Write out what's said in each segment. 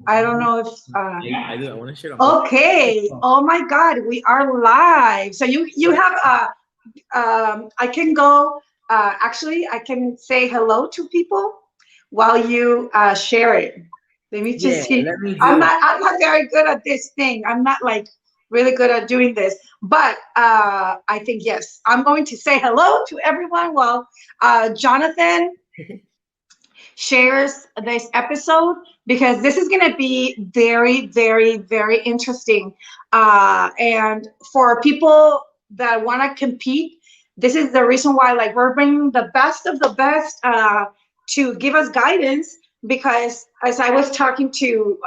I don't know if. I do. I want to share it on both. Okay. Oh my God, we are live. So you have I can go. Actually, I can say hello to people while you share it. Let me just Yeah, see. let me do I'm it. not. I'm not very good at this thing. I'm not like really good at doing this. But I think yes. I'm going to say hello to everyone while Jonathan shares this episode because this is going to be very, very, very interesting. And for people that want to compete, this is the reason why, like, we're bringing the best of the best to give us guidance. Because as I was talking to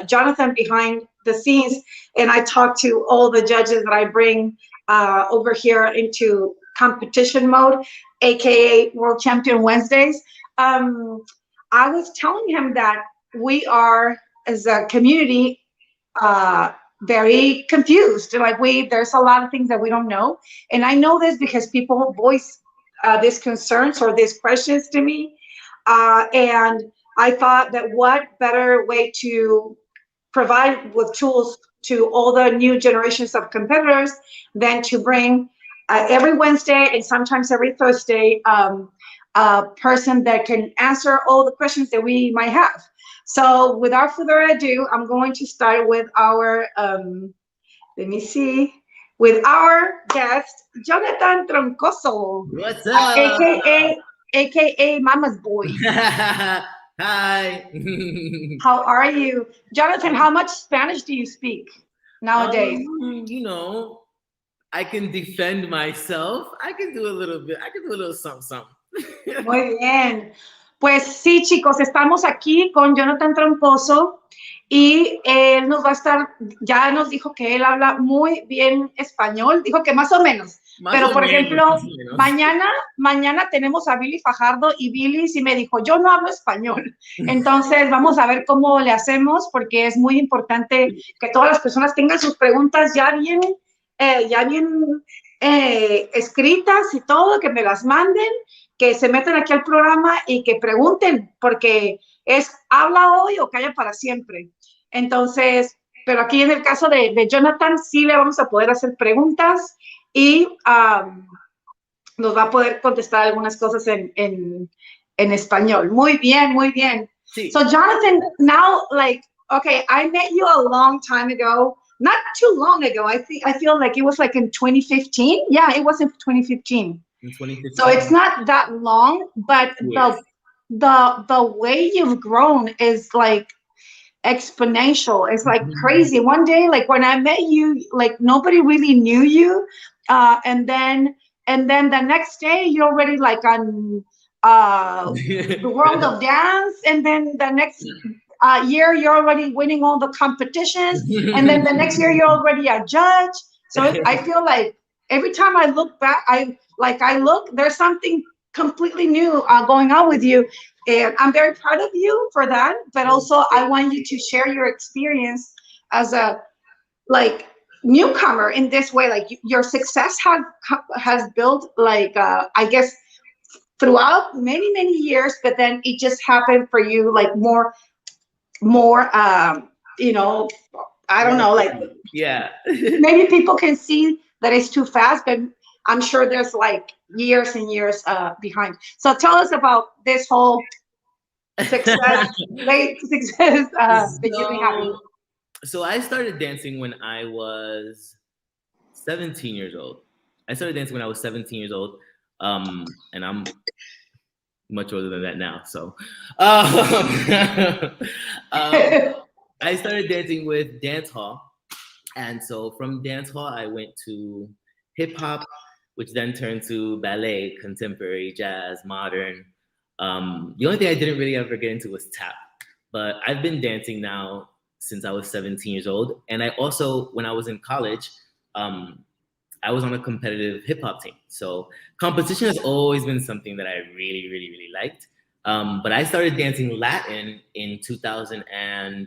Jonathan behind the scenes, and I talked to all the judges that I bring over here into competition mode, aka World Champion Wednesdays. Um, I was telling him that we are, as a community, uh, very confused. Like there's a lot of things that we don't know, and I know this because people voice these concerns or these questions to me, and I thought that what better way to provide with tools to all the new generations of competitors than to bring every Wednesday and sometimes every Thursday a person that can answer all the questions that we might have. So without further ado, I'm going to start with our, let me see, with our guest, Jonathan Troncoso, What's up? aka Mama's Boy. Hi. How are you? Jonathan, how much Spanish do you speak nowadays? You know, I can defend myself. I can do a little bit. I can do a little something, something. Muy bien. Pues sí, chicos, estamos aquí con Jonathan Troncoso y él nos va a estar, ya nos dijo que él habla muy bien español, dijo que más o menos, Más pero o por menos, ejemplo, más o menos. mañana tenemos a Billy Fajardo y Billy sí me dijo, yo no hablo español. Entonces vamos a ver cómo le hacemos porque es muy importante que todas las personas tengan sus preguntas ya bien escritas y todo, que me las manden, que se metan aquí al programa y que pregunten, porque es habla hoy o calla para siempre. Entonces, pero aquí en el caso de Jonathan, sí le vamos a poder hacer preguntas y nos va a poder contestar algunas cosas en español. Muy bien, muy bien. Sí. So, Jonathan, now, like, okay, I met you a long time ago. Not too long ago. I feel like it was like in 2015. Yeah, it was in 2015. In So it's 2015. not that long, but Yes. the way you've grown is like exponential. It's like crazy. One day, like when I met you, like nobody really knew you, and then the next day you're already like on the world of dance, and then the next year you're already winning all the competitions, and then the next year you're already a judge. So I feel like every time I look back, I look, there's something completely new going on with you, and I'm very proud of you for that. But also, I want you to share your experience as a like newcomer in this way. Like your success has built like I guess throughout many years, but then it just happened for you like more you know, I don't know, like Yeah. maybe people can see that it's too fast, but I'm sure there's like years and years behind. So tell us about this whole success, late success that you've been having. So, so I started dancing when I was 17 years old. I started dancing when I was 17 years old. And I'm much older than that now. So, um, I started dancing with dance hall. And so from dance hall, I went to hip hop, which then turned to ballet, contemporary, jazz, modern. The only thing I didn't really ever get into was tap. But I've been dancing now since I was 17 years old. And I also, when I was in college, um, I was on a competitive hip hop team. So competition has always been something that I really liked. But I started dancing Latin in 2000 at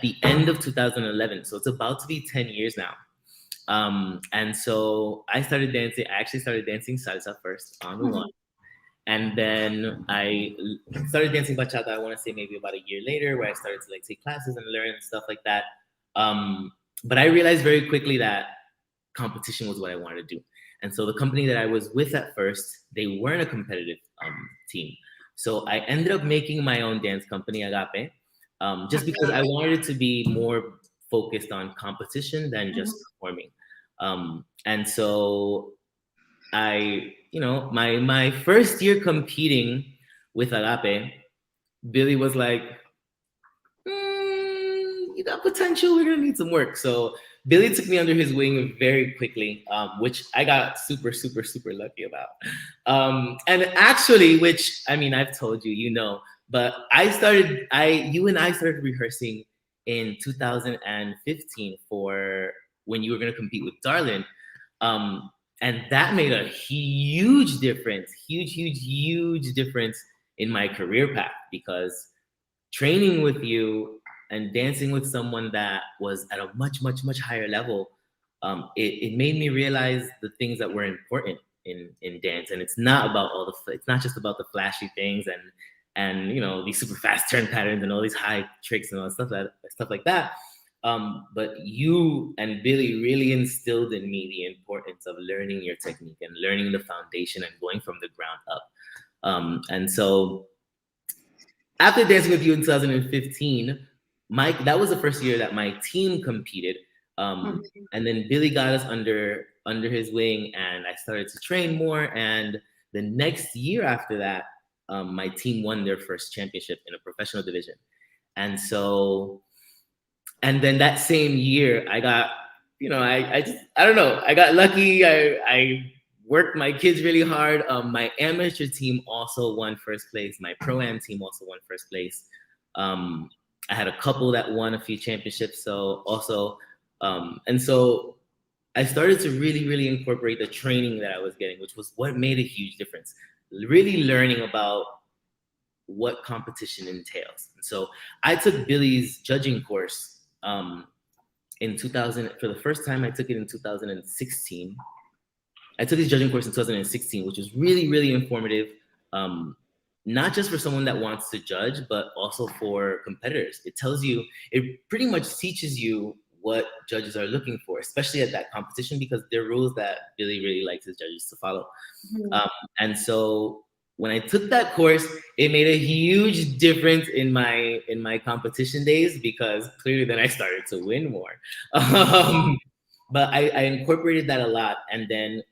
the end of 2011. So it's about to be 10 years now. And so I started dancing. I actually started dancing salsa first on the one. And then I started dancing bachata. I want to say maybe about a year later, where I started to like take classes and learn and stuff like that. But I realized very quickly that competition was what I wanted to do. And so the company that I was with at first, they weren't a competitive team. So I ended up making my own dance company, Agape, just because I wanted it to be more focused on competition than just performing. And so my first year competing with Agape, Billy was like, you got potential. We're gonna need some work. So Billy took me under his wing very quickly, which I got super, super, super lucky about. And actually, which I mean, I've told you, but you and I started rehearsing in 2015 for when you were gonna compete with Darlin. And that made a huge difference, huge difference in my career path, because training with you and dancing with someone that was at a much higher level, it made me realize the things that were important in dance. And it's not about it's not just about the flashy things and these super fast turn patterns and all these high tricks and all stuff like that. But you and Billy really instilled in me the importance of learning your technique and learning the foundation and going from the ground up. And so after dancing with you in 2015, that was the first year that my team competed. And then Billy got us under his wing, and I started to train more. And the next year after that, my team won their first championship in a professional division. And then that same year, I got, I don't know, I got lucky. I worked my kids really hard. My amateur team also won first place. My pro-am team also won first place. I had a couple that won a few championships. So also, and so I started to really incorporate the training that I was getting, which was what made a huge difference. Really learning about what competition entails. And so I took Billy's judging course in 2000. For the first time, I took it in 2016. I took his judging course in 2016, which was really informative, not just for someone that wants to judge, but also for competitors. It pretty much teaches you what judges are looking for, especially at that competition, because there are rules that Billy really likes his judges to follow. And so when I took that course, it made a huge difference in my competition days, because clearly then I started to win more. But I incorporated that a lot. And then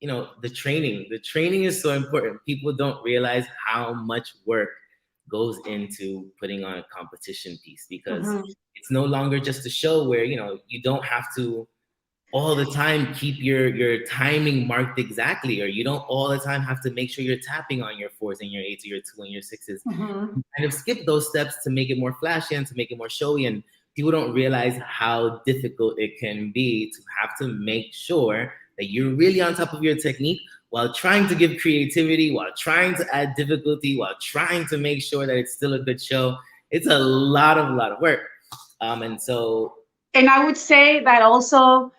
the training is so important. People don't realize how much work goes into putting on a competition piece, because it's no longer just a show where you don't have to all the time keep your timing marked exactly, or you don't all the time have to make sure you're tapping on your fours and your eights or your two and your sixes. You kind of skip those steps to make it more flashy and to make it more showy, and people don't realize how difficult it can be to have to make sure that you're really on top of your technique while trying to give creativity, while trying to add difficulty, while trying to make sure that it's still a good show. It's a lot of work. And I would say that also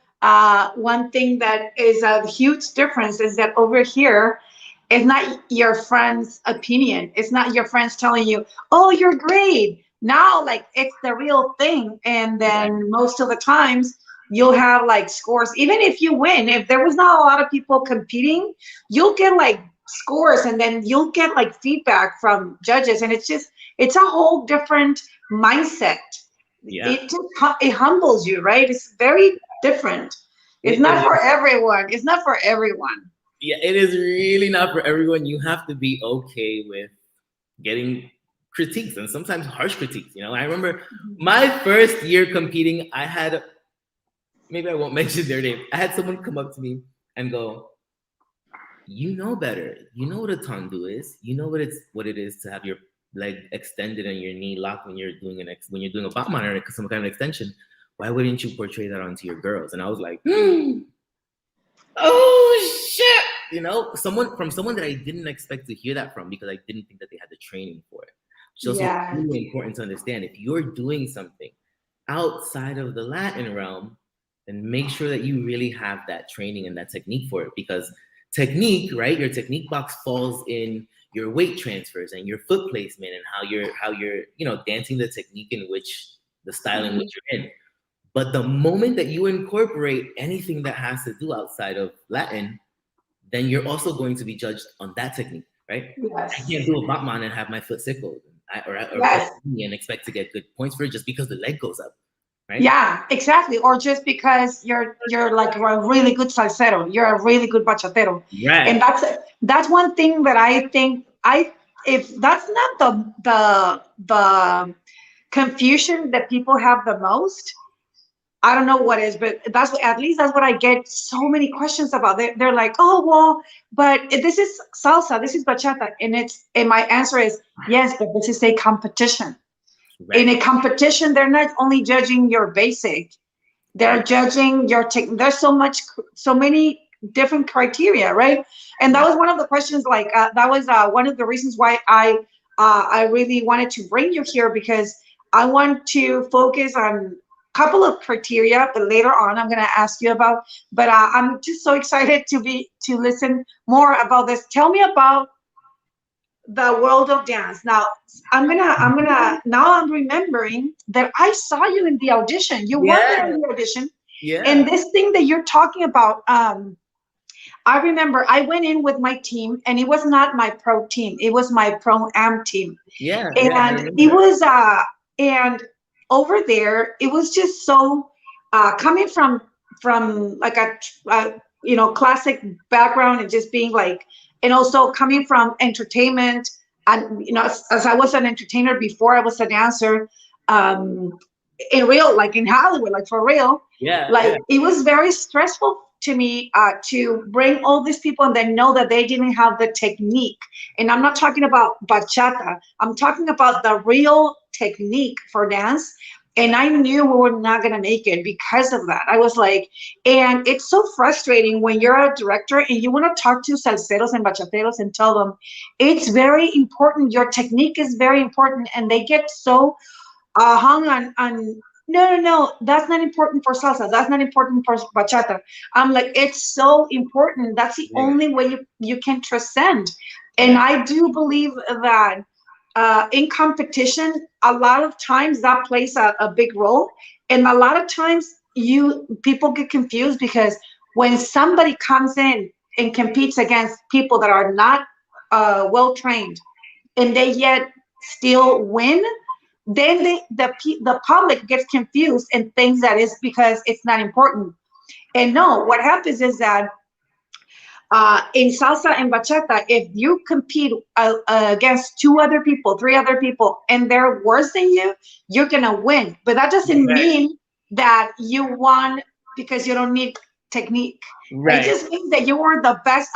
one thing that is a huge difference is that over here, it's not your friend's opinion. It's not your friends telling you, "Oh, you're great." Now, like, it's the real thing. And then most of the times, you'll have like scores. Even if you win, if there was not a lot of people competing, you'll get like scores, and then you'll get like feedback from judges, and it's a whole different mindset. It humbles you, right? It's very different. It's not for everyone. It's not for everyone. Yeah, it is really not for everyone. You have to be okay with getting critiques, and sometimes harsh critiques. I remember my first year competing, I had, maybe I won't mention their name, I had someone come up to me and go, "You know better. You know what a tandu is. You know what it is to have your leg extended and your knee locked when you're doing a batman or some kind of extension. Why wouldn't you portray that onto your girls?" And I was like, oh shit! Someone that I didn't expect to hear that from, because I didn't think that they had the training for it. So it's really important to understand, if you're doing something outside of the Latin realm, then make sure that you really have that training and that technique for it, because technique, right? Your technique box falls in your weight transfers and your foot placement and how you're dancing the technique in which the style in which you're in. But the moment that you incorporate anything that has to do outside of Latin, then you're also going to be judged on that technique, right? I Yes. can't do a Batman and have my foot sickled or Yes. and expect to get good points for it just because the leg goes up, right? Yeah, exactly. Or just because you're like a really good salsero, you're a really good bachatero, Right. and that's one thing that I think if that's not the confusion that people have the most, I don't know what is, but that's at least that's what I get so many questions about. They're like, oh well, but this is salsa, this is bachata, and my answer is yes, but this is a competition. In Right. a competition, they're not only judging your basic, they're judging your tech. There's so many different criteria, right? And that was one of the questions. Like that was one of the reasons why I really wanted to bring you here, because I want to focus on a couple of criteria, but later on I'm going to ask you about. But I'm just so excited to listen more about this. Tell me about the world of dance. Now now I'm remembering that I saw you in the audition. You were there Yeah. in the audition. And Yeah. this thing that you're talking about, I remember I went in with my team, and it was not my pro team. It was my pro am team. Yeah. Yeah. I And remember it that. was and over there it was just so coming from like a classic background, and just being like, and also coming from entertainment, and as I was an entertainer before I was a dancer, um in real, like in Hollywood, like for real, Yeah. like Yeah. it was very stressful to me to bring all these people and then know that they didn't have the technique. And I'm not talking about bachata, I'm talking about the real technique for dance. And I knew we were not going to make it because of that. I was like, and it's so frustrating when you're a director and you want to talk to salseros and bachateros and tell them it's very important, your technique is very important, and they get so hung on no, that's not important for salsa, that's not important for bachata. I'm like, it's so important, that's the Yeah. only way you can transcend. And Yeah. I do believe that in competition, a lot of times that plays a big role. And a lot of times people get confused, because when somebody comes in and competes against people that are not well trained, and they yet still win, then the public gets confused and thinks that it's because it's not important. And no, what happens is that in salsa and bachata, if you compete against two other people, three other people, and they're worse than you, you're gonna win. But that doesn't Right. mean that you won because you don't need technique. It Right. just means that you were the best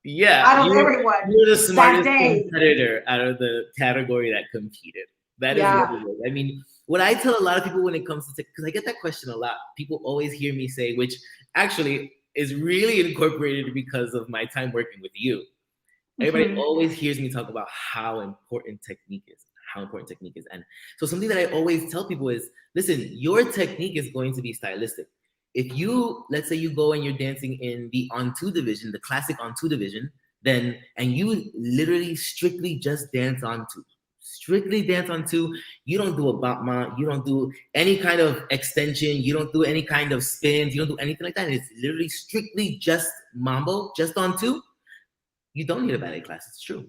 Yeah. out of everyone You're the that smartest day. competitor out of the category that competed. That is what Yeah. it is. I mean, what I tell a lot of people when it comes to because I get that question a lot. People always hear me say, which actually is really incorporated because of my time working with you. Everybody Mhm. always hears me talk about how important technique is, how important technique is. And so something that I always tell people is, listen, your technique is going to be stylistic. If you, let's say you go and you're dancing in the on two division, the classic on two division, then, and you literally strictly just dance on two, strictly dance on two, you don't do a batma, you don't do any kind of extension, you don't do any kind of spins, you don't do anything like that. It's literally strictly just mambo, just on two. You don't need a ballet class. It's true.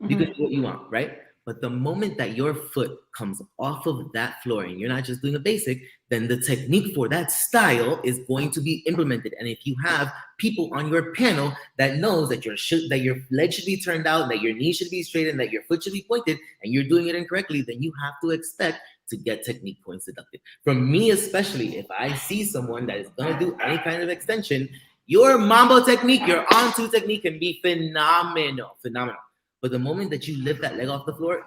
You can Mhm. do what you want, right? But the moment that your foot comes off of that floor and you're not just doing a basic, then the technique for that style is going to be implemented. And if you have people on your panel that knows that that your leg should be turned out, that your knee should be straight, and that your foot should be pointed, and you're doing it incorrectly, then you have to expect to get technique points deducted. From me, especially, if I see someone that is going to do any kind of extension, your mambo technique, your on-two technique can be phenomenal, phenomenal. But the moment that you lift that leg off the floor,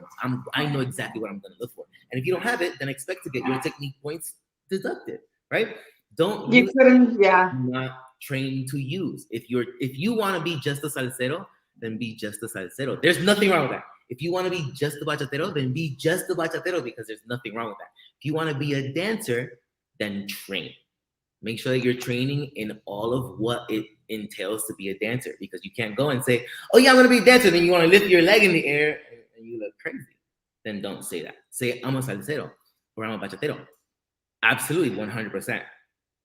I know exactly what I'm going to look for. And if you don't have it, then expect to get your technique points deducted, right? Don't You use couldn't, yeah. not trained to use. If you want to be just a salsero, then be just a salsero. There's nothing wrong with that. If you want to be just a bachatero, then be just a bachatero, because there's nothing wrong with that. If you want to be a dancer, then train. Make sure that you're training in all of what it entails to be a dancer, because you can't go and say, oh yeah, I'm gonna be a dancer, then you want to lift your leg in the air and you look crazy. Then don't say that. Say, I'm a salsero or I'm a bachatero. Absolutely, 100%.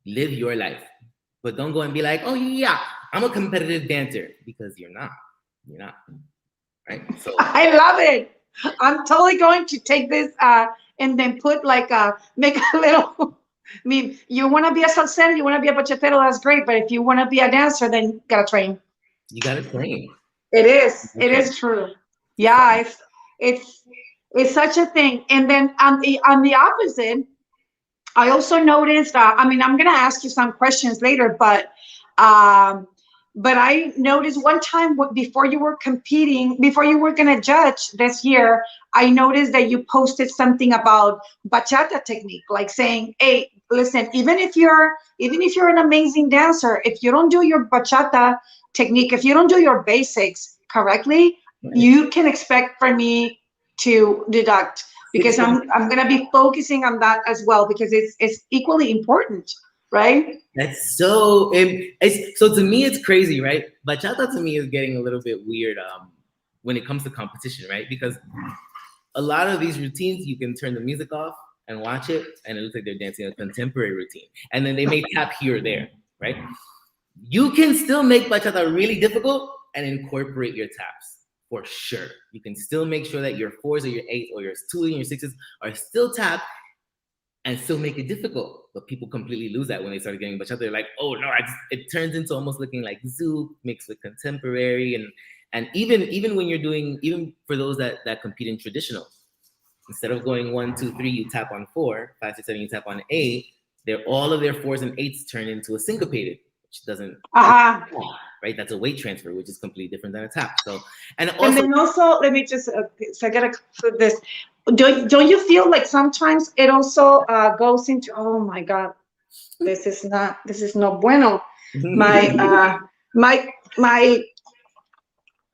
Live your life. But don't go and be like, oh yeah, I'm a competitive dancer, because you're not. You're not. Right? So I love it. I'm totally going to take this and then put like make a little. I mean, you want to be a salsero, you want to be a bachatero, that's great. But if you want to be a dancer, then you gotta train. you gotta train. It is. It Okay. is true. Yeah, it's it's such a thing. And then on the opposite, I also noticed. I mean, I'm gonna ask you some questions later, um, but I noticed one time before you were competing, before you were gonna judge this year, I noticed that you posted something about bachata technique, like saying, "Hey, listen, even if you're an amazing dancer, if you don't do your bachata technique, if you don't do your basics correctly, Right. you can expect for me to deduct." Because I'm gonna be focusing on that as well because it's equally important, right? That's so. So to me, it's crazy, right? Bachata to me is getting a little bit weird when it comes to competition, right? Because a lot of these routines, you can turn the music off and watch it, and it looks like they're dancing a contemporary routine, and then they may tap here or there, right? You can still make bachata really difficult and incorporate your taps for sure. You can still make sure that your fours or your eights or your twos and your sixes are still tapped and still make it difficult. But people completely lose that when they start getting bachata. They're like, oh no, it turns into almost looking like zouk mixed with contemporary. And even when you're doing, even for those that compete in traditional, instead of going 1, 2, 3, you tap on 4, 5, 6, 7, you tap on 8. They're all of their fours and eights turn into a syncopated, which doesn't, Uh-huh. right? That's a weight transfer, which is completely different than a tap. So, and And also, then also, let me just, so I gotta conclude this. Don't you feel like sometimes it also goes into, oh my God, this is not bueno. My, my,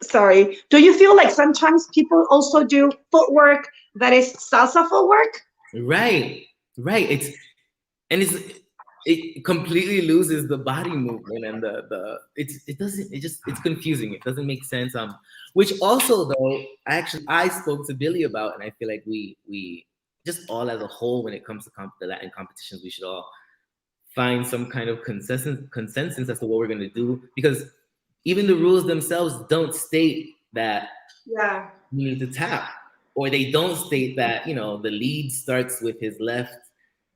sorry. Do you feel like sometimes people also do footwork that is salsa footwork? right, right. It completely loses the body movement and it doesn't, it's confusing. It doesn't make sense. Which also though, I spoke to Billy about, and I feel like we just all as a whole, when it comes to the Latin competitions, we should all find some kind of consensus as to what we're going to do, because even the rules themselves don't state that Yeah. you need to tap, or they don't state that the lead starts with his left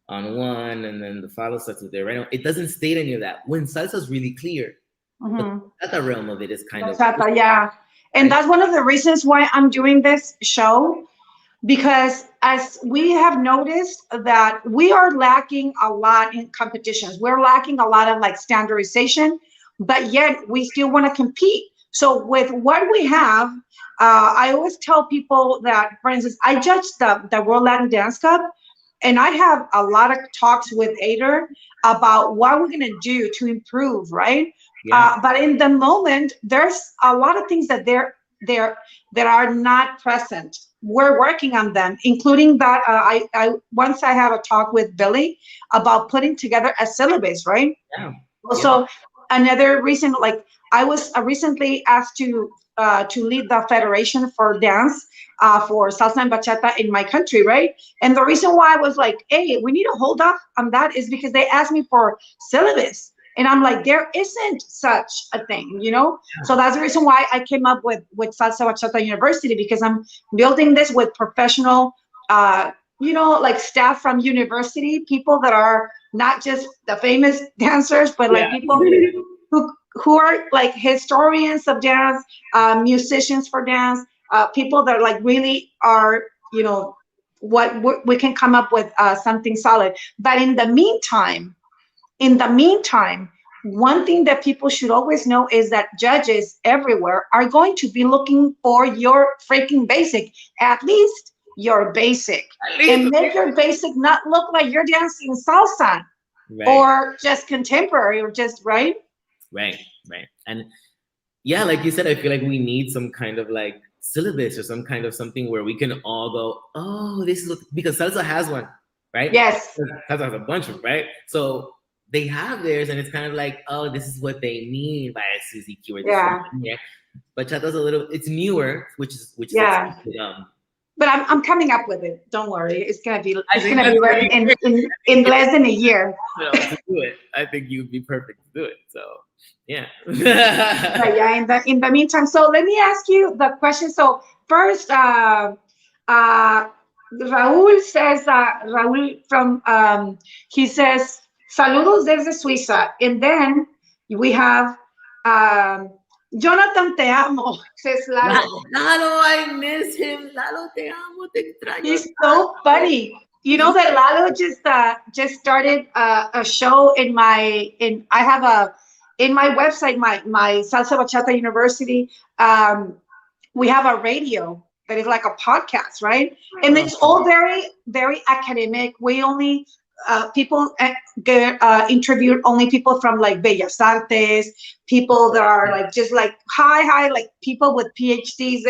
on one and then the follow starts with their right. It doesn't state any of that when salsa's really clear, but Mm-hmm. that realm of it is kind of Bachata, yeah. And right. that's one of the reasons why I'm doing this show, because as we have noticed that we are lacking a lot in competitions. We're lacking a lot of like standardization, but yet we still want to compete. So with what we have, I always tell people that, for instance, I judge the World Latin Dance Cup, and I have a lot of talks with Ader about what we're going to do to improve, right? Yeah, But in the moment, there's a lot of things they're that are not present. We're working on them, including that. I once I have a talk with Billy about putting together a syllabus, right? yeah, yeah, Also, another reason, like I was recently asked to lead the federation for dance for salsa and bachata in my country, right? And the reason why I was like, hey, we need to hold up on that is because they asked me for syllabus. And I'm like, there isn't such a thing, you know? So that's the reason why I came up with Salsa Bachata University, because I'm building this with professional, like staff from university, people that are not just the famous dancers, but like yeah. people who are like historians of dance, musicians for dance, people that like really are, what we can come up with something solid. But in the meantime, one thing that people should always know is that judges everywhere are going to be looking for your freaking basic, at least your basic, At least, and make your basic not look like you're dancing salsa right, or just contemporary or just right. right, right. And yeah, like you said, I feel like we need some kind of like syllabus or some kind of something where we can all go, oh, this is because salsa has one, right? Yes. Salsa has a bunch of, right? So they have theirs, and it's kind of like, oh, this is what they mean by a Susie Q or this. Yeah. Bachata's a little, it's newer, which is Yeah. But I'm coming up with it. Don't worry. It's gonna be ready in less than a year. To do it, I think you'd be perfect to do it. So yeah. But yeah. In the meantime, so let me ask you the question. So first, Raúl says, Raúl from he says, "Saludos desde Suiza," and then we have Jonathan Te Amo, says Lalo. Lalo, I miss him. Lalo, te amo, te extraño. He's so funny. You know that Lalo just started a show in my website, my Salsa Bachata University. We have a radio that is like a podcast, right? And it's all very, very academic. We only people get interviewed only people from like Bellas Artes, people that are like just like high, like people with PhDs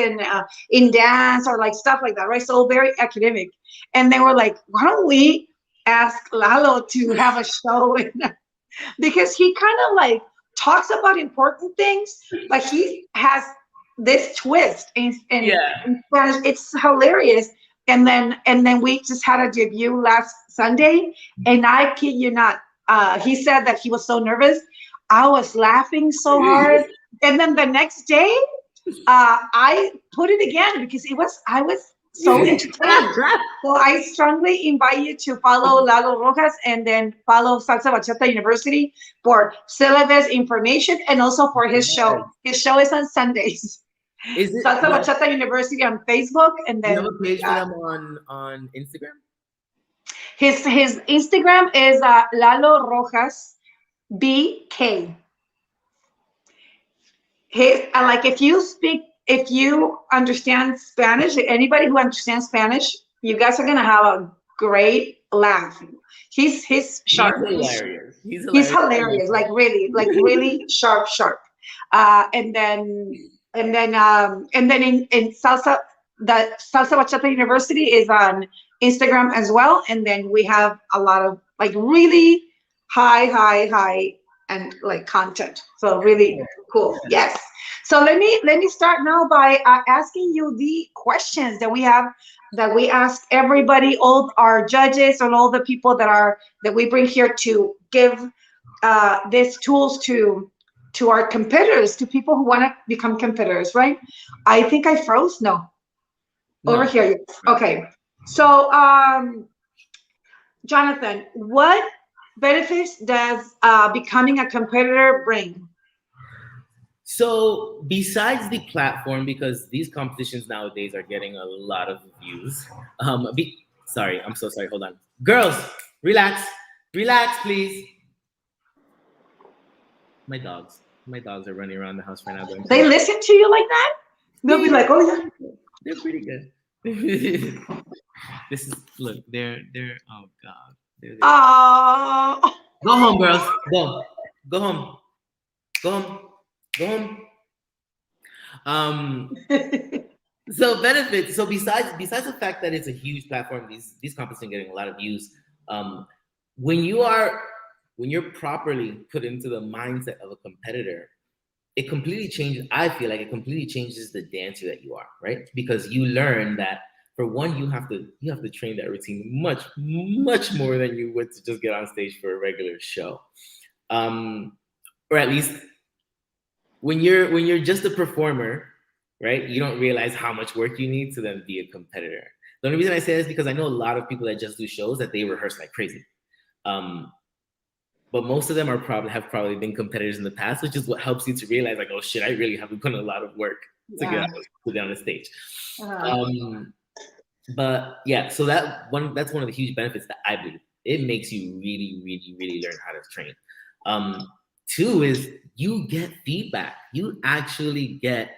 in dance or like stuff like that, right? So very academic. And they were like, why don't we ask Lalo to have a show? Because he kind of like talks about important things, but he has this twist in Spanish. It's hilarious. And then we just had a debut last Sunday, and I kid you not, he said that he was so nervous. I was laughing so hard, and then the next day, I put it again because I was so entertained. So I strongly invite you to follow Lalo Rojas and then follow Salsa Bachata University for syllabus information and also for his show. His show is on Sundays. Is it Salsa Bachata University on Facebook, and then you have a page for them on Instagram? His Instagram is Lalo Rojas BK. Like if you understand Spanish, anybody who understands Spanish, you guys are gonna have a great laugh. He's sharp. He's hilarious. Like really sharp. And then in salsa, the Salsa Bachata University is on Instagram as well. And then we have a lot of like really high and like content. So really cool. Yes. So let me start now by asking you the questions that we ask everybody, all our judges and all the people that we bring here to give these tools to our competitors, to people who want to become competitors, right? I think I froze. No. Over here. Okay. So, Jonathan, what benefits does becoming a competitor bring? So besides the platform, because these competitions nowadays are getting a lot of views. Sorry, I'm so sorry. Hold on. Girls, relax, please. My dogs are running around the house right now. They listen to you like that? They'll be like, oh yeah. They're pretty good. They're oh God. Oh. Go home, girls. Go home. So benefits. So besides the fact that it's a huge platform, these competitions are getting a lot of views. When you're properly put into the mindset of a competitor, it completely changes. I feel like it completely changes the dancer that you are, right? Because you learn that for one, you have to train that routine much more than you would to just get on stage for a regular show, or at least when you're just a performer, right? You don't realize how much work you need to then be a competitor. The only reason I say this is because I know a lot of people that just do shows that they rehearse like crazy. But most of them have probably been competitors in the past, which is what helps you to realize, like, oh shit, I really have been putting a lot of work to get on the stage. But yeah, so that's one of the huge benefits that I believe. It makes you really, really, really learn how to train. Two is you get feedback. You actually get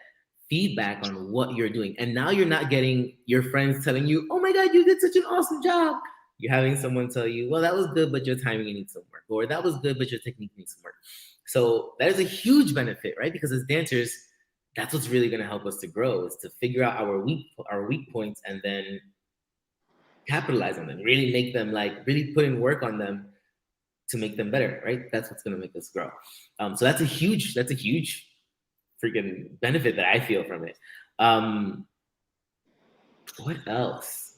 feedback on what you're doing, and now you're not getting your friends telling you, "Oh my God, you did such an awesome job." You're having someone tell you, well, that was good, but your timing needs some work. Or that was good, but your technique needs some work. So that is a huge benefit, right? Because as dancers, that's what's really going to help us to grow, is to figure out our weak points and then capitalize on them, really make them really put in work on them to make them better, right? That's what's going to make us grow. So that's a huge freaking benefit that I feel from it. What else?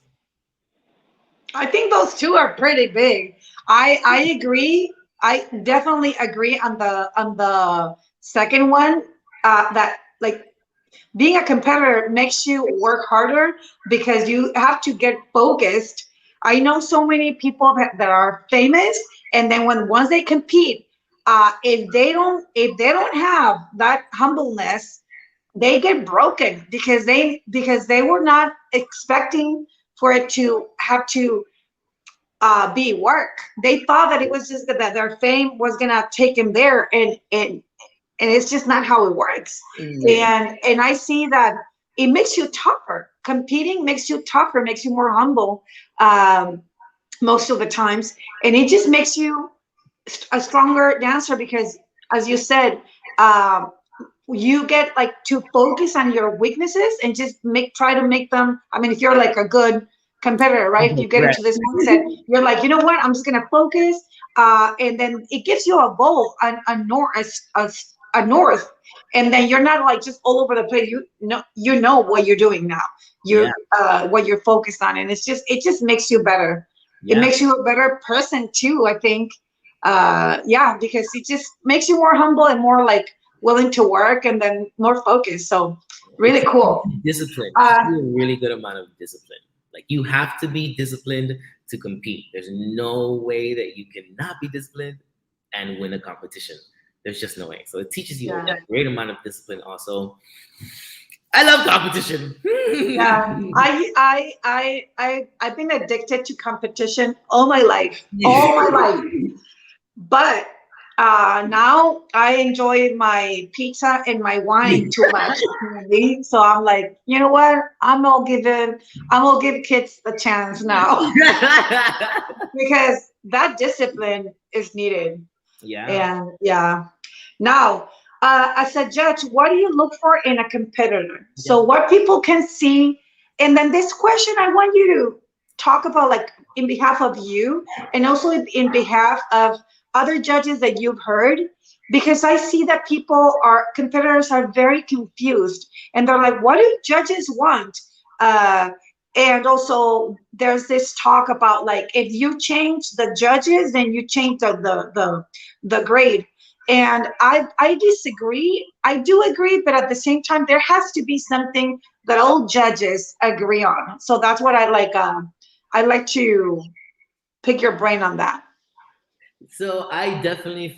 I think those two are pretty big. I agree. I definitely agree on the second one. That like being a competitor makes you work harder because you have to get focused. I know so many people that are famous, and then when once they compete, if they don't have that humbleness, they get broken because they were not expecting for it to have to be work. They thought that it was just that their fame was gonna take them there, and it's just not how it works. And I see that it makes you tougher. Competing makes you tougher, makes you more humble, most of the times, and it just makes you a stronger dancer because, as you said, um, you get like to focus on your weaknesses and just try to make them. I mean, if you're like a good competitor, right? If you get Right. into this mindset, you're like, you know what? I'm just gonna focus, and then it gives you a goal, a north, and then you're not like just all over the place. You know what you're doing now. Yeah. What you're focused on, and it just makes you better. It Yeah. makes you a better person too, I think. Yeah, because it just makes you more humble and more like willing to work and then more focused. So It's really cool. discipline. Uh, It's a really good amount of discipline. Like you have to be disciplined to compete. There's no way that you cannot be disciplined and win a competition. There's just no way. So it teaches you a Yeah. great amount of discipline. Also, I love competition. Yeah, I've been addicted to competition all my life, all my life. But now I enjoy my pizza and my wine too much. Really. So I'm like, you know what? I'm gonna give kids a chance now because that discipline is needed. Yeah. And yeah. Now, as a judge, what do you look for in a competitor? Yeah. So what people can see, and then this question I want you to talk about, like in behalf of you, and also in behalf of other judges that you've heard, because I see that competitors are very confused, and they're like, what do judges want? Uh, and also, there's this talk about like if you change the judges, then you change the grade. And I disagree. I do agree, but at the same time, there has to be something that all judges agree on. So that's what I like. I like to pick your brain on that. So I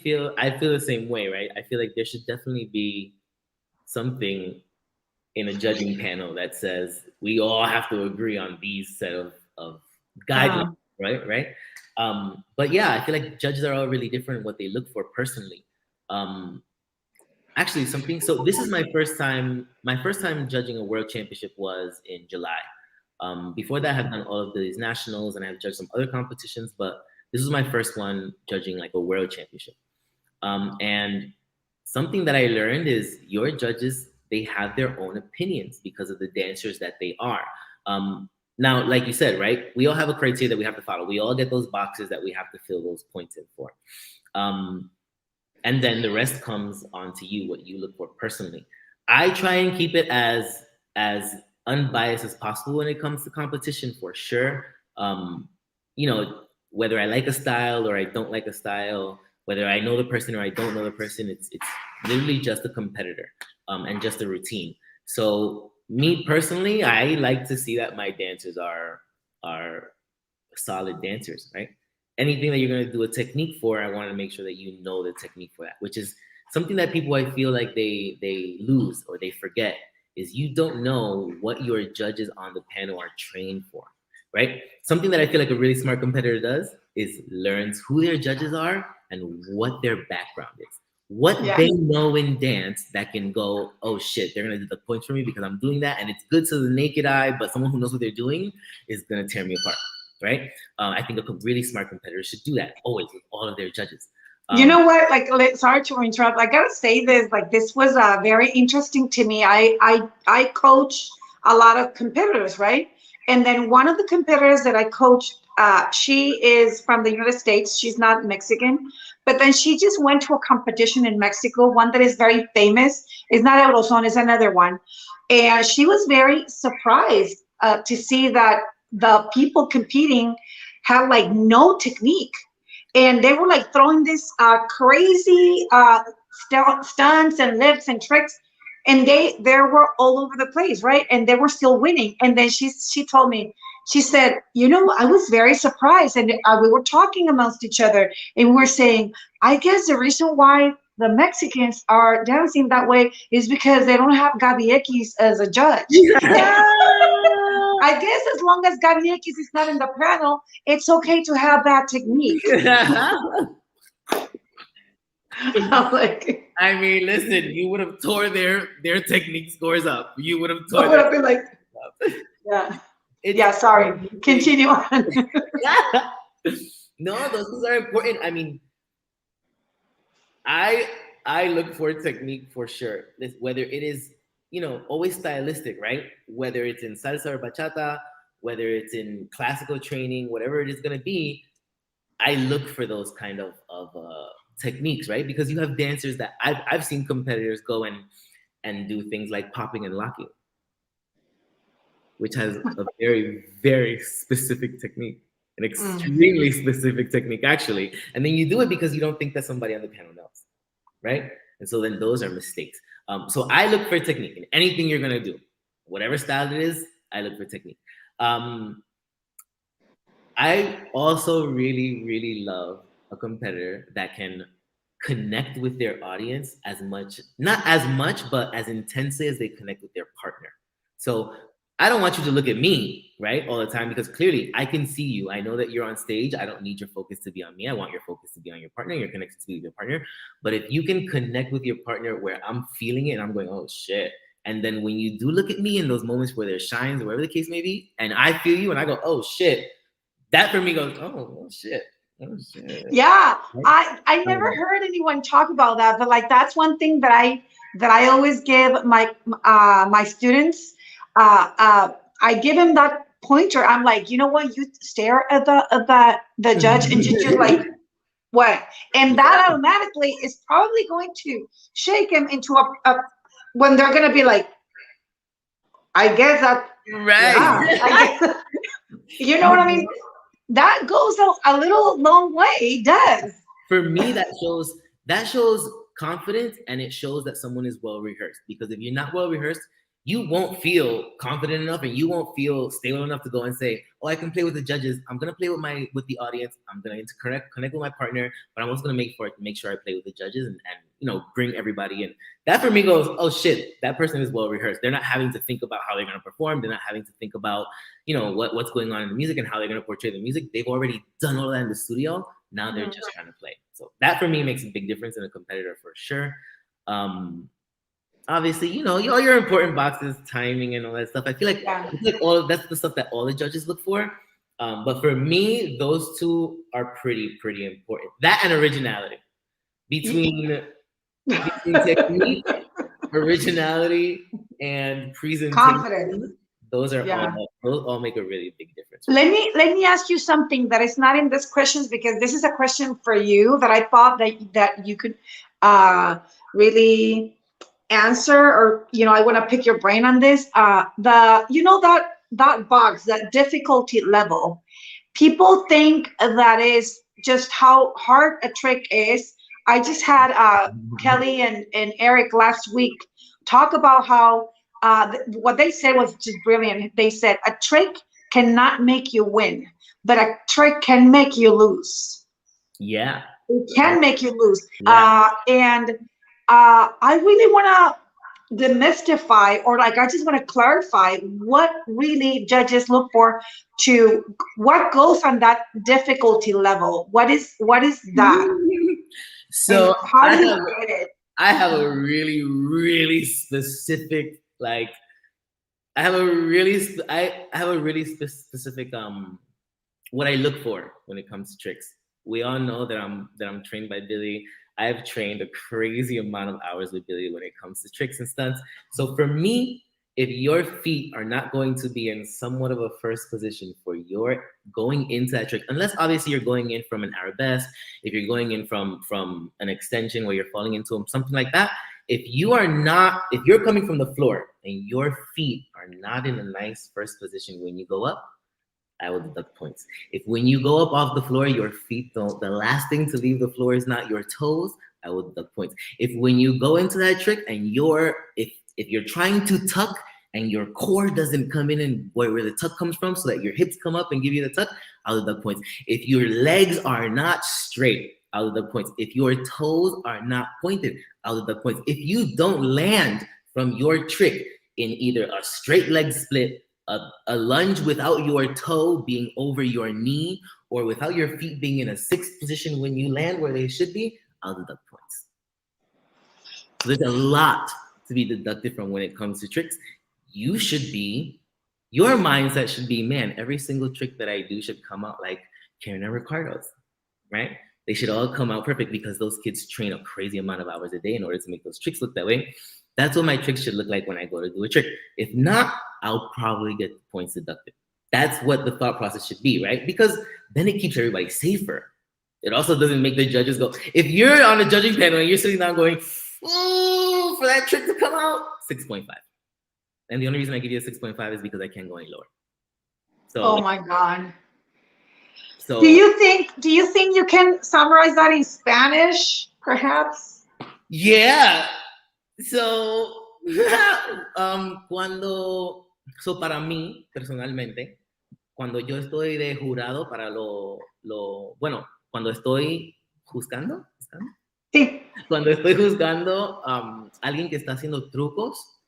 feel the same way, right? I feel like there should definitely be something in a judging panel that says we all have to agree on these set of guidelines, Uh, right? Right. But yeah, I feel like judges are all really different in what they look for personally. Um, Actually, something. So this is my first time. My first time judging a world championship was in July. Before that, I have done all of these nationals and I have judged some other competitions, but this was my first one judging like a world championship. And something that I learned is your judges, they have their own opinions because of the dancers that they are. Now, like you said, right? We all have a criteria that we have to follow. We all get those boxes that we have to fill those points in for. Um, and then the rest comes on to you, what you look for personally. I try and keep it as unbiased as possible when it comes to competition, for sure. um, Whether I like a style or I don't like a style, whether I know the person or I don't know the person, it's literally just a competitor, and just a routine. So me personally, I like to see that my dancers are solid dancers, right? Anything that you're going to do a technique for, I want to make sure that you know the technique for that, which is something that people, I feel like they lose or they forget, is you don't know what your judges on the panel are trained for, right? Something that I feel like a really smart competitor does is learns who their judges are and what their background is. What yeah. they know in dance that can go, oh shit, they're gonna do the points for me because I'm doing that, and it's good to the naked eye, but someone who knows what they're doing is gonna tear me apart, right? I think a really smart competitor should do that always with all of their judges. You know what? Like, sorry to interrupt. I gotta say this. Like, this was very interesting to me. I coach a lot of competitors, right? And then one of the competitors that I coached She is from the United States. She's not Mexican, but then she just went to a competition in Mexico, one that is very famous. It's not Eurozone, it's another one. And she was very surprised to see that the people competing had like no technique. And they were like throwing this crazy stunts and lifts and tricks, and they were all over the place, right? And they were still winning. And then she told me, she said, you know, I was very surprised, and we were talking amongst each other, and we were saying, I guess the reason why the Mexicans are dancing that way is because they don't have Gabi X as a judge. I guess as long as Gabi X is not in the panel, it's okay to have that technique. I'm like, I mean, listen, you would have tore their technique scores up. You would have I tore would their have been like, yeah. Yeah, sorry. Continue on. No, those things are important. I mean, I look for technique for sure. Whether it is, you know, always stylistic, right? Whether it's in salsa or bachata, whether it's in classical training, whatever it is going to be, I look for those kind of techniques, right? Because you have dancers that I've seen competitors go and do things like popping and locking, which has a very, very specific technique, an extremely specific technique, actually. And then you do it because you don't think that somebody on the panel knows, right? And so then those are mistakes. So I look for technique in anything you're gonna do, whatever style it is. I look for technique. I also really, really love a competitor that can connect with their audience as much, not as much, but as intensely as they connect with their partner. So I don't want you to look at me, right, all the time, because clearly I can see you. I know that you're on stage. I don't need your focus to be on me. I want your focus to be on your partner, your connection to be with your partner. But if you can connect with your partner where I'm feeling it and I'm going, oh shit. And then when you do look at me in those moments where there's shines or whatever the case may be, and I feel you and I go, oh shit, that for me goes, oh shit. Oh shit. Yeah, I never heard anyone talk about that, but like that's one thing that I always give my students. I give them that pointer. I'm like, you know what? You stare at the judge and just like what, and that automatically is probably going to shake him into a when they're gonna be like, I guess that Right. yeah, I guess, you know what I mean? That goes a little long way. It does. For me, that shows confidence, and it shows that someone is well rehearsed. Because if you're not well rehearsed, you won't feel confident enough, and you won't feel stable enough to go and say, "Oh, I can play with the judges. I'm gonna play with the audience. I'm gonna connect with my partner, but I'm also gonna make sure I play with the judges and you know, bring everybody in." That for me goes, "Oh shit, that person is well rehearsed. They're not having to think about how they're gonna perform. They're not having to think about, you know, what's going on in the music and how they're gonna portray the music. They've already done all that in the studio. Now they're just trying to play." So that for me makes a big difference in a competitor for sure. Obviously, you know, all your important boxes, timing and all that stuff. I feel like that's the stuff that all the judges look for. But for me, those two are pretty important. That and originality. Between technique, originality, and presentation, Confidence. those all make a really big difference. Let me ask you something that is not in this questions, because this is a question for you that I thought that you could really answer, or you know, I want to pick your brain on this. That box, that difficulty level, people think that is just how hard a trick is. I just had Kelly and Eric last week talk about how what they said was just brilliant. They said a trick cannot make you win, but a trick can make you lose. Yeah. It can make you lose. Yeah. I really want to demystify, or like I just want to clarify what really judges look for, to what goes on that difficulty level. What is that? So how do you get it? I have a really, really specific, like, I have a really specific what I look for when it comes to tricks. We all know that I'm trained by Billy. I have trained a crazy amount of hours with Billy when it comes to tricks and stunts. So for me, if your feet are not going to be in somewhat of a first position for your going into that trick, unless obviously you're going in from an arabesque, if you're going in from an extension where you're falling into something like that, if you're coming from the floor and your feet are not in a nice first position when you go up, I will deduct points. If when you go up off the floor, your feet don't, the last thing to leave the floor is not your toes, I will deduct points. If when you go into that trick and if you're trying to tuck and your core doesn't come in and where the tuck comes from so that your hips come up and give you the tuck, I'll deduct points. If your legs are not straight, I'll deduct points. If your toes are not pointed, I'll deduct points. If you don't land from your trick in either a straight leg split, a lunge without your toe being over your knee, or without your feet being in a sixth position when you land where they should be, I'll deduct points. So there's a lot to be deducted from when it comes to tricks. Your mindset should be, man, every single trick that I do should come out like Karen and Ricardo's, right? They should all come out perfect because those kids train a crazy amount of hours a day in order to make those tricks look that way. That's what my tricks should look like when I go to do a trick. If not, I'll probably get points deducted. That's what the thought process should be, right? Because then it keeps everybody safer. It also doesn't make the judges go, if you're on the judging panel and you're sitting down going, ooh, for that trick to come out, 6.5. And the only reason I give you a 6.5 is because I can't go any lower. So, oh my God. So do you think you can summarize that in Spanish, perhaps? Yeah. So, para mí, personalmente, cuando yo estoy de jurado para bueno, cuando estoy juzgando, Sí. Cuando estoy juzgando a alguien que está haciendo trucos,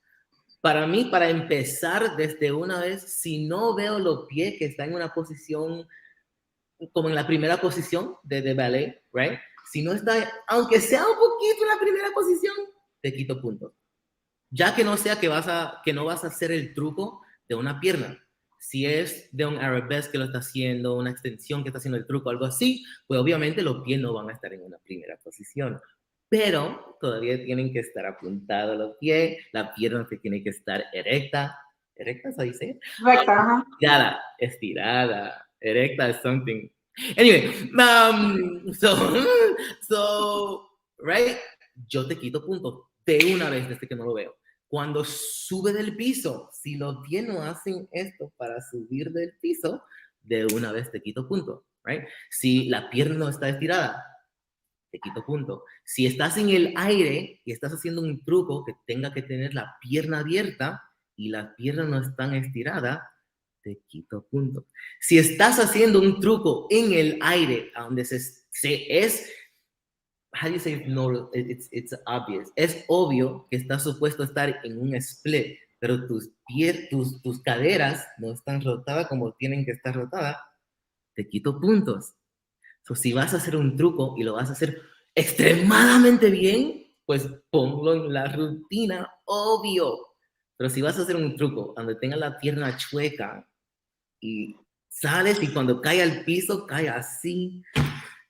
para mí, para empezar desde una vez, si no veo los pies que están en una posición, como en la primera posición de ballet, right? Si no está, aunque sea un poquito en la primera posición, te quito puntos. Ya que no sea que no vas a hacer el truco de una pierna. Si es de un arabesque que lo está haciendo, una extensión que está haciendo el truco, algo así, pues obviamente los pies no van a estar en una primera posición. Pero todavía tienen que estar apuntados los pies, la pierna tiene que estar erecta. ¿Erecta se dice? Recta. Estirada. Erecta is something. Anyway, so, right? Yo te quito puntos de una vez desde que no lo veo. Cuando sube del piso, si los pies no hacen esto para subir del piso, de una vez te quito puntos, right? Si la pierna no está estirada, te quito puntos. Si estás en el aire y estás haciendo un truco que tenga que tener la pierna abierta y las piernas no están estiradas, te quito puntos. Si estás haciendo un truco en el aire, donde es how do you say no? It's obvious. Es obvio que estás supuesto a estar en un split, pero tus caderas no están rotadas como tienen que estar rotadas, te quito puntos. So, si vas a hacer un truco y lo vas a hacer extremadamente bien, pues ponlo en la rutina, obvio. Pero si vas a hacer un truco donde tengas la pierna chueca y sales y cuando cae al piso, cae así,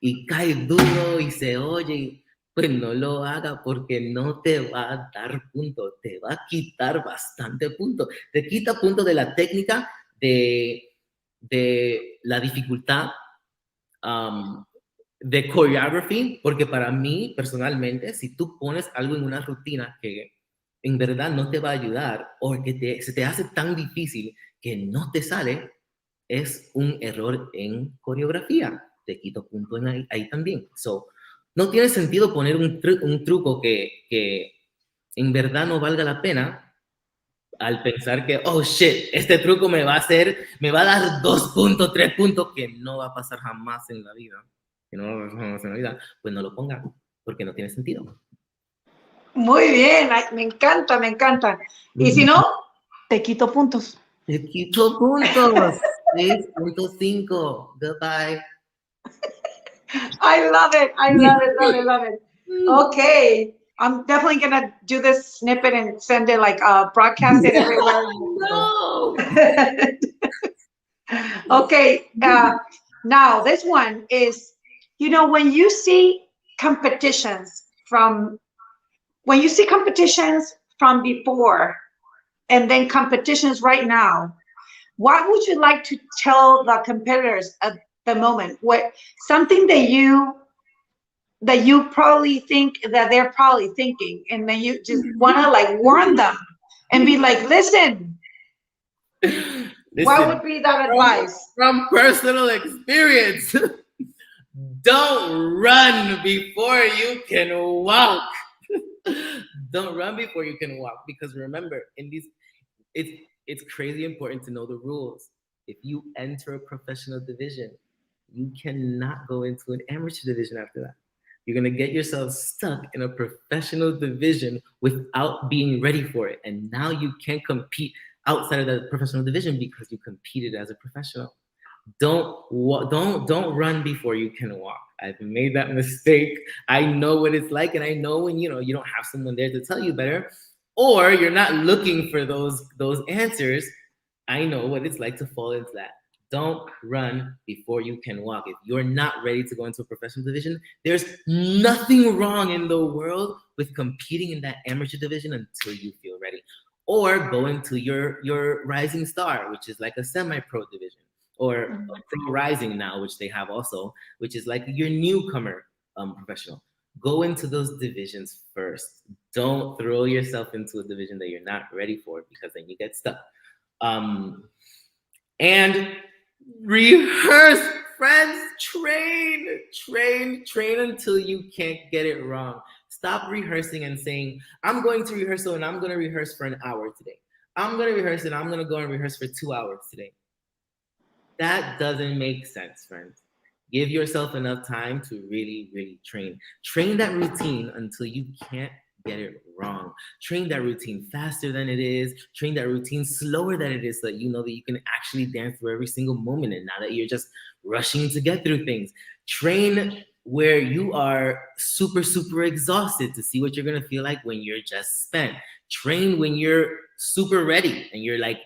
y cae duro y se oye, pues no lo haga porque no te va a dar puntos, te va a quitar bastante puntos. Te quita puntos de la técnica, de la dificultad, de choreography, porque para mí, personalmente, si tú pones algo en una rutina que en verdad no te va a ayudar o que se te hace tan difícil que no te sale, es un error en coreografía. Te quito puntos ahí también. So, no tiene sentido poner un truco que en verdad no valga la pena al pensar que, oh shit, este truco me va a dar 2 puntos, 3 puntos, que no va a pasar jamás en la vida. Pues no lo ponga, porque no tiene sentido. Muy bien, me encanta, me encanta. Y si no, te quito puntos. Te quito puntos. 6.5. Goodbye. I love it. I love it, love it, love it. Okay. I'm definitely going to do this snippet and send it broadcast it everywhere. No. Okay. Now, this one is, when you see competitions from before, and then competitions right now, what would you like to tell the competitors at the moment? What something that you probably think that they're probably thinking, and then you just want to like warn them and be like, listen, what Listen, would be that from, advice? from personal experience, don't run before you can walk. Don't run before you can walk, because remember, in these, it's it's crazy important to know the rules. If you enter a professional division, you cannot go into an amateur division after that. You're gonna get yourself stuck in a professional division without being ready for it, and now you can't compete outside of the professional division because you competed as a professional. Don't run before you can walk. I've made that mistake. I know what it's like, and I know when you don't have someone there to tell you better, or you're not looking for those answers. I know what it's like to fall into that. Don't run before you can walk. If you're not ready to go into a professional division, there's nothing wrong in the world with competing in that amateur division until you feel ready, or going to your rising star, which is like a semi-pro division, or a pro rising now, which they have also, which is like your newcomer professional. Go into those divisions first. Don't throw yourself into a division that you're not ready for, because then you get stuck. And rehearse, friends. Train until you can't get it wrong. Stop rehearsing and saying, I'm going to rehearsal and I'm going to rehearse for an hour today. I'm going to rehearse and I'm going to go and rehearse for 2 hours today. That doesn't make sense, friends. Give yourself enough time to really, really train. Train that routine until you can't get it wrong. Train that routine faster than it is. Train that routine slower than it is, so that you know that you can actually dance through every single moment, and not that you're just rushing to get through things. Train where you are super, super exhausted to see what you're going to feel like when you're just spent. Train when you're super ready and you're like,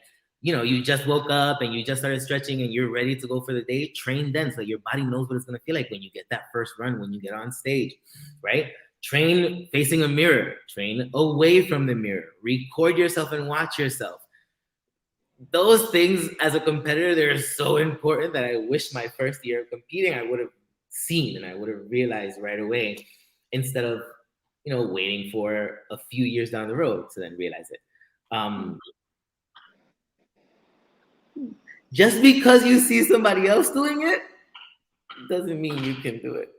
you just woke up and you just started stretching and you're ready to go for the day. Train then, so your body knows what it's going to feel like when you get that first run, when you get on stage, right? Train facing a mirror. Train away from the mirror. Record yourself and watch yourself. Those things, as a competitor, they're so important that I wish my first year of competing I would have seen and I would have realized right away, instead of waiting for a few years down the road to then realize it. Just because you see somebody else doing it doesn't mean you can do it.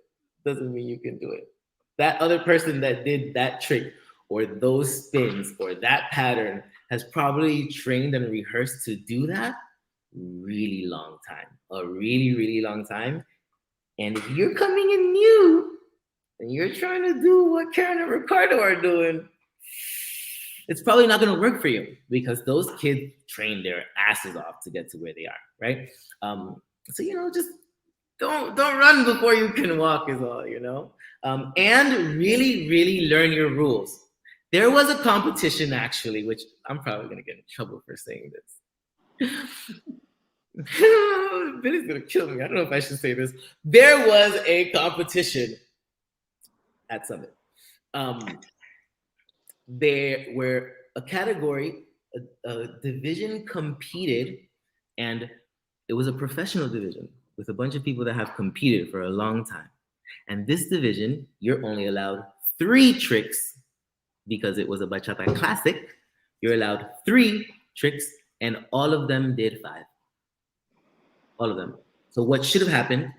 That other person that did that trick or those spins or that pattern has probably trained and rehearsed to do that really long time, a really, really long time. And if you're coming in new and you're trying to do what Karen and Ricardo are doing, it's probably not going to work for you, because those kids train their asses off to get to where they are, right? So just don't run before you can walk is all. And really, really learn your rules. There was a competition, actually, which I'm probably going to get in trouble for saying this. Billy's going to kill me. I don't know if I should say this. There was a competition at Summit. There were a category, a division competed, and it was a professional division with a bunch of people that have competed for a long time. And this division, you're only allowed 3 tricks, because it was a bachata classic. You're allowed 3 tricks, and all of them did 5. All of them. So what should have happened?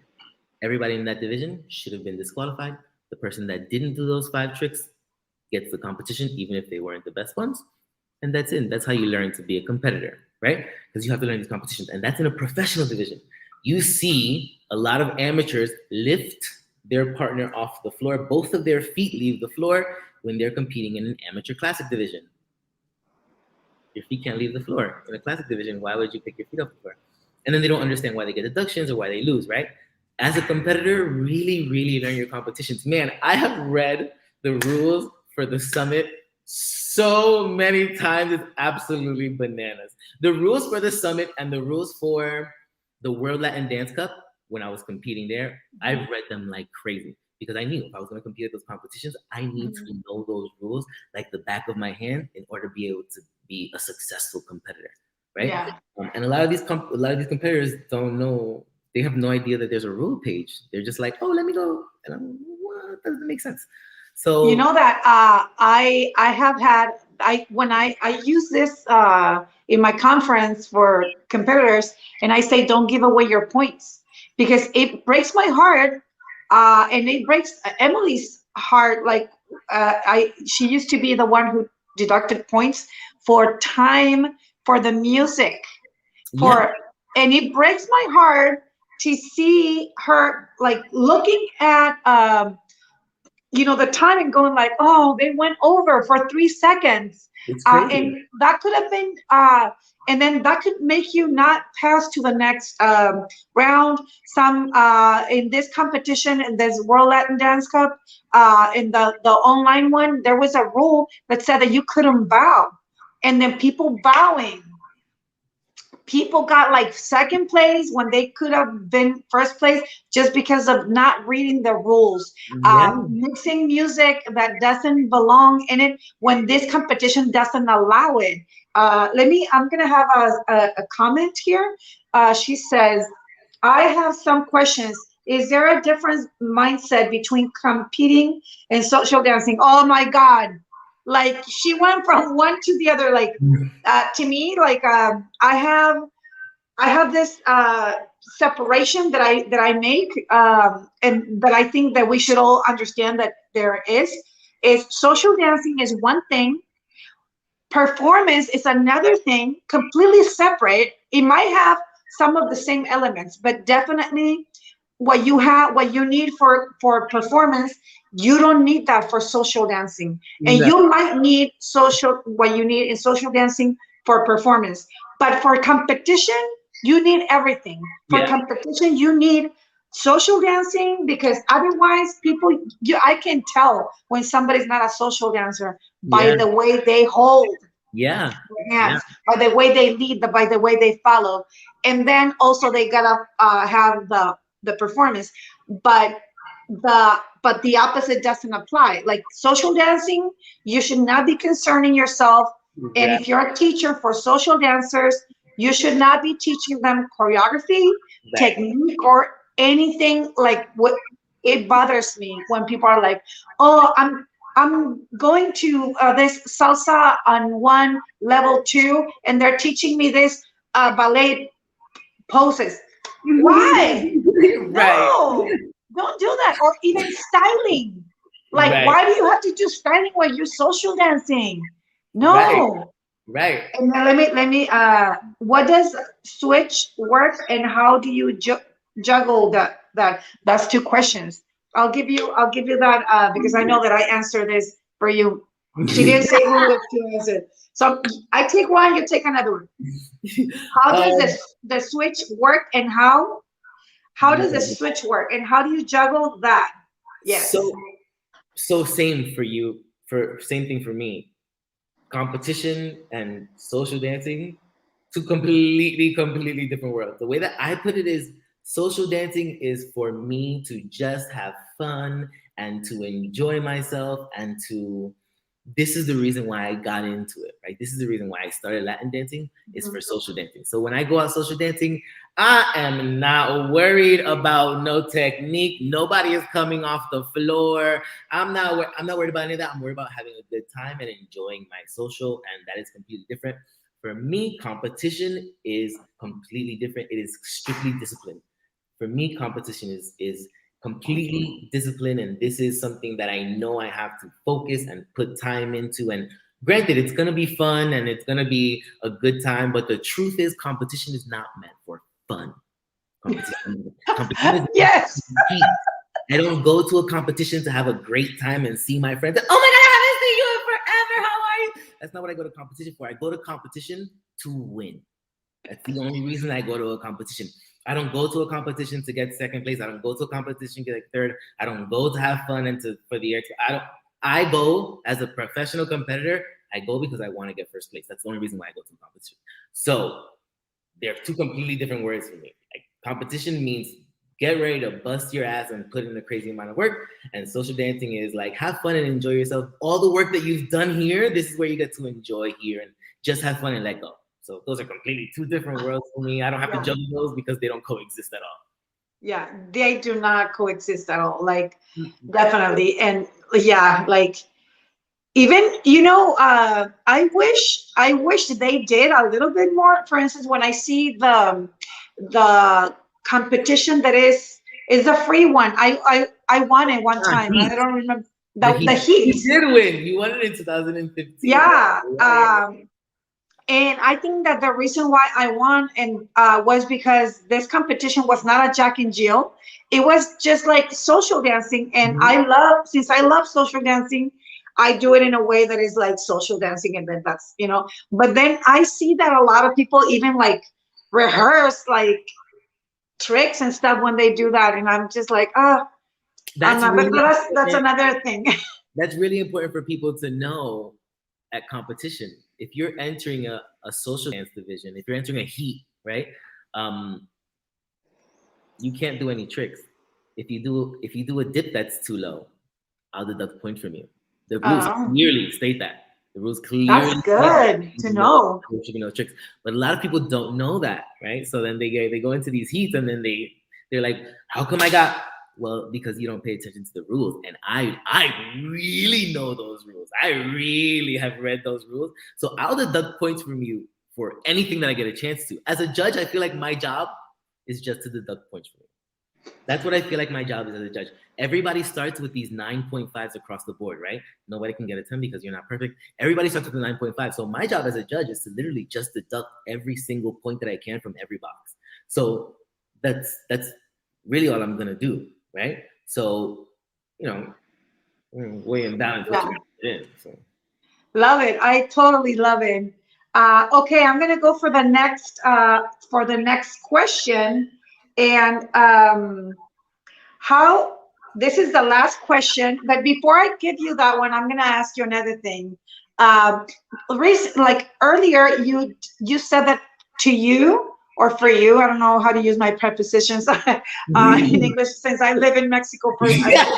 Everybody in that division should have been disqualified. The person that didn't do those 5 tricks gets the competition, even if they weren't the best ones. And that's it. That's how you learn to be a competitor, right? Because you have to learn these competitions. And that's in a professional division. You see a lot of amateurs lift their partner off the floor. Both of their feet leave the floor when they're competing in an amateur classic division. Your feet can't leave the floor. In a classic division, why would you pick your feet off the floor? And then they don't understand why they get deductions or why they lose, right? As a competitor, really, really learn your competitions. Man, I have read the rules for the Summit so many times, it's absolutely bananas. The rules for the Summit and the rules for the World Latin Dance Cup, when I was competing there, I've read them like crazy, because I knew if I was going to compete at those competitions, I need to know those rules like the back of my hand in order to be able to be a successful competitor, right? Yeah. And a lot of these competitors don't know. They have no idea that there's a rule page. They're just like, oh, let me go. And I'm, what? Doesn't make sense. You So know that I have had I use this in my conference for competitors, and I say don't give away your points because it breaks my heart, and it breaks Emily's heart. Like I she used to be the one who deducted points for time for the music yeah, for, and it breaks my heart to see her like looking at the time and going like, oh, they went over for 3 seconds. it's crazy. And that could have been, and then that could make you not pass to the next round. In this competition, in this World Latin Dance Cup, in the online one, there was a rule that said that you couldn't bow. And then people got like second place when they could have been first place just because of not reading the rules, Yeah, mixing music that doesn't belong in it when this competition doesn't allow it. I'm gonna have a comment here. She says, I have some questions. Is there a different mindset between competing and social dancing? Oh my God. Like she went from one to the other. Like to me, like I have this separation that I make, and that I think that we should all understand that there is social dancing is one thing, performance is another thing, completely separate. It might have some of the same elements, but definitely what you need for performance, you don't need that for social dancing. And no, you might need what you need in social dancing for performance, but for competition you need everything. For yeah, competition you need social dancing, because otherwise I can tell when somebody's not a social dancer by yeah, the way they hold yeah, their yeah, hands, by the way they lead, by the way they follow. And then also they gotta have the performance. But the opposite doesn't apply. Like social dancing, you should not be concerning yourself. And right, if you're a teacher for social dancers, you should not be teaching them choreography, right. technique, or anything. Like what it bothers me when people are like, oh, I'm going to this salsa on one level two, and they're teaching me this ballet poses. Why? Right, No, don't do that. Or even styling. Like, right, why do you have to do styling while you're social dancing? right, No. right. And then let me. What does switch work, and how do you juggle that? That's two questions. I'll give you that because I know that I answered this for you. She didn't say who was to answer. So I take one, you take another one. How does um, the switch work, and how does the switch work, and how do you juggle that? Yes. so so same for you, for same thing for me. Competition and social dancing, two completely different worlds. The way that I put it is social dancing is for me to just have fun and to enjoy myself and to this is the reason why I got into it, right? This is the reason why I started Latin dancing is for social dancing. So when I go out social dancing, I am not worried about no technique. Nobody is coming off the floor. I'm not worried about any of that. I'm worried about having a good time and enjoying my social, and that is completely different. For me, competition is completely different. It is strictly discipline. For me, competition is completely disciplined, and this is something that I know I have to focus and put time into. And granted, it's gonna be fun and it's gonna be a good time, but the truth is, competition is not meant for fun. Competition is meant to Yes. compete. I don't go to a competition to have a great time and see my friends. Oh my god, I haven't seen you in forever. How are you? That's not what I go to competition for. I go to competition to win. That's the only reason I go to a competition. I don't go to a competition to get second place. I don't go to a competition to get third. I don't go to have fun and to for the air. I don't. I go as a professional competitor. I go because I want to get first place. That's the only reason why I go to a competition. So they're two completely different words for me. Like, competition means get ready to bust your ass and put in a crazy amount of work. And social dancing is like have fun and enjoy yourself. All the work that you've done here, this is where you get to enjoy here and just have fun and let go. So those are completely two different worlds for me. I don't have to juggle those because they don't coexist at all. Yeah, they do not coexist at all. Like, definitely. And yeah, like, even, I wish they did a little bit more. For instance, when I see the competition that is a free one. I won it one time. I Heat. don't remember The the Heat. heat. You did win. You won it in 2015. Yeah. Yeah. And I think that the reason why I won and was because this competition was not a Jack and Jill. It was just like social dancing, and Mhm. since I love social dancing, I do it in a way that is like social dancing, and then that's. But then I see that a lot of people even like rehearse like tricks and stuff when they do that, and I'm just like, I'm That's not. But really that's important. another thing. That's really important for people to know at competition. If you're entering a social dance division, if you're entering a heat, right? Um, you can't do any tricks. If you do a dip that's too low, I'll deduct points from you. The rules Oh, clearly state that. The rules that's clearly state that good to no, know. there should be no tricks. But a lot of people don't know that, right? So then they go into these heats and then they're like, how come I got? Well, because you don't pay attention to the rules, and I really know those rules. I really have read those rules, so I'll deduct points from you for anything that I get a chance to. As a judge, I feel like my job is just to deduct points from you. That's what I feel like my job is as a judge. Everybody starts with these 9.5s across the board, right? Nobody can get a 10 because you're not perfect. Everybody starts with a 9.5. So my job as a judge is to literally just deduct every single point that I can from every box. So that's really all I'm gonna do, right? So, weigh them down and put Yeah. you in. So. Love it. I totally love it. Okay, I'm gonna go for the next question, and how this is the last question. But before I give you that one, I'm gonna ask you another thing. Um, like earlier, you said that to you or for you. I don't know how to use my prepositions in English since I live in Mexico. I've Yeah. been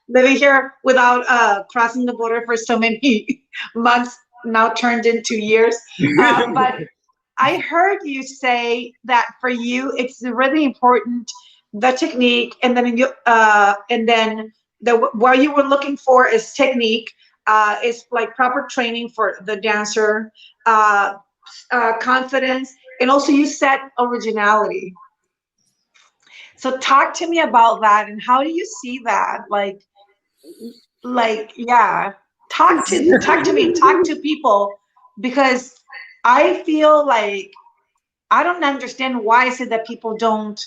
living here without crossing the border for so many months, now turned into years. But I heard you say that for you, it's really important the technique, and then what you were looking for is technique, is like proper training for the dancer, uh, confidence, and also you said originality. So talk to me about that, and how do you see that? Yeah, talk to me, talk to people, because I feel like I don't understand why is it that people don't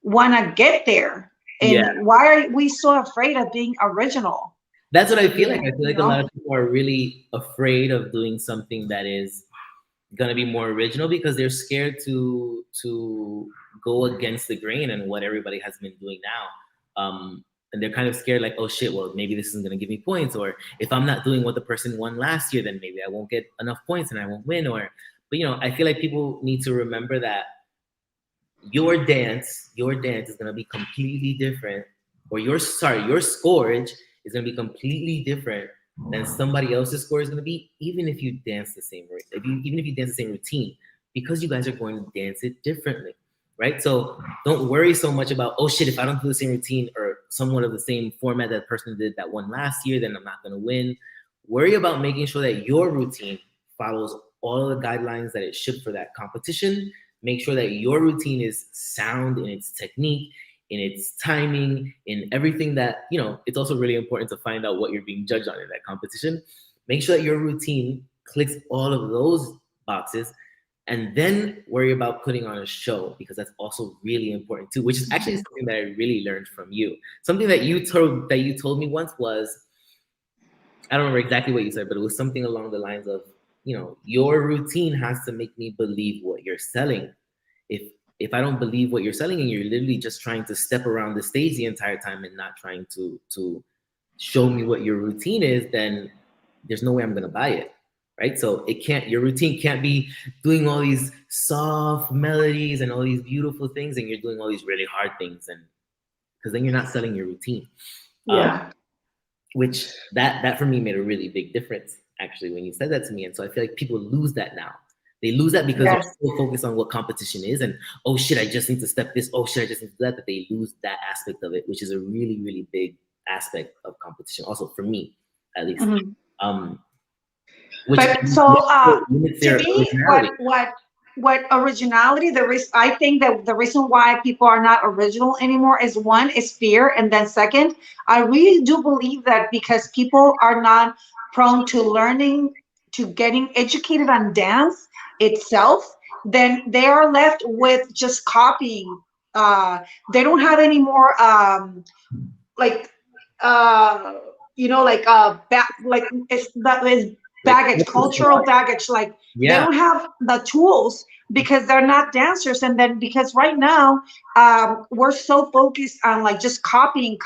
want to get there, Yeah. and why are we so afraid of being original? That's what I feel like. you I feel like a lot know of people are really afraid of doing something that is gonna be more original because they're scared to go against the grain and what everybody has been doing now. And they're kind of scared, like, oh shit, well maybe this isn't gonna give me points, or if I'm not doing what the person won last year, then maybe I won't get enough points and I won't win. But I feel like people need to remember that your dance is gonna be completely different, or your scoreage is gonna be completely different than somebody else's score is gonna be, even if you dance the same rate, even if you dance the same routine, because you guys are going to dance it differently, right? So don't worry so much about, oh shit, if I don't do the same routine or somewhat of the same format that person did that won last year, then I'm not gonna win. Worry about making sure that your routine follows all of the guidelines that it should for that competition. Make sure that your routine is sound in its technique, in its timing, in everything that, it's also really important to find out what you're being judged on in that competition. Make sure that your routine clicks all of those boxes, and then worry about putting on a show, because that's also really important too, which is actually something that I really learned from you. Something that you told me once was, I don't remember exactly what you said, but it was something along the lines of, your routine has to make me believe what you're selling. If if I don't believe what you're selling and you're literally just trying to step around the stage the entire time and not trying to show me what your routine is, then there's no way I'm gonna buy it. Right. So your routine can't be doing all these soft melodies and all these beautiful things, and you're doing all these really hard things, and because then you're not selling your routine. Yeah. Which that for me made a really big difference. actually, when you said that to me. And so I feel like people lose that now. They lose that because Yes. they're so focused on what competition is and, oh shit, I just need to step this. Oh shit, I just need to do that. That they lose that aspect of it, which is a really, really big aspect of competition. Also for me, at least. Mhm. Um, which But so limits to their me, originality. what originality? I think that the reason why people are not original anymore is one is fear, and then second, I really do believe that because people are not prone to learning, to getting educated on dance itself, then they are left with just copying. They don't have any more like uh like like it's that is Like, baggage, cultural baggage. Like they yeah, don't have the tools because they're not dancers. And then because right now we're so focused on like just copying,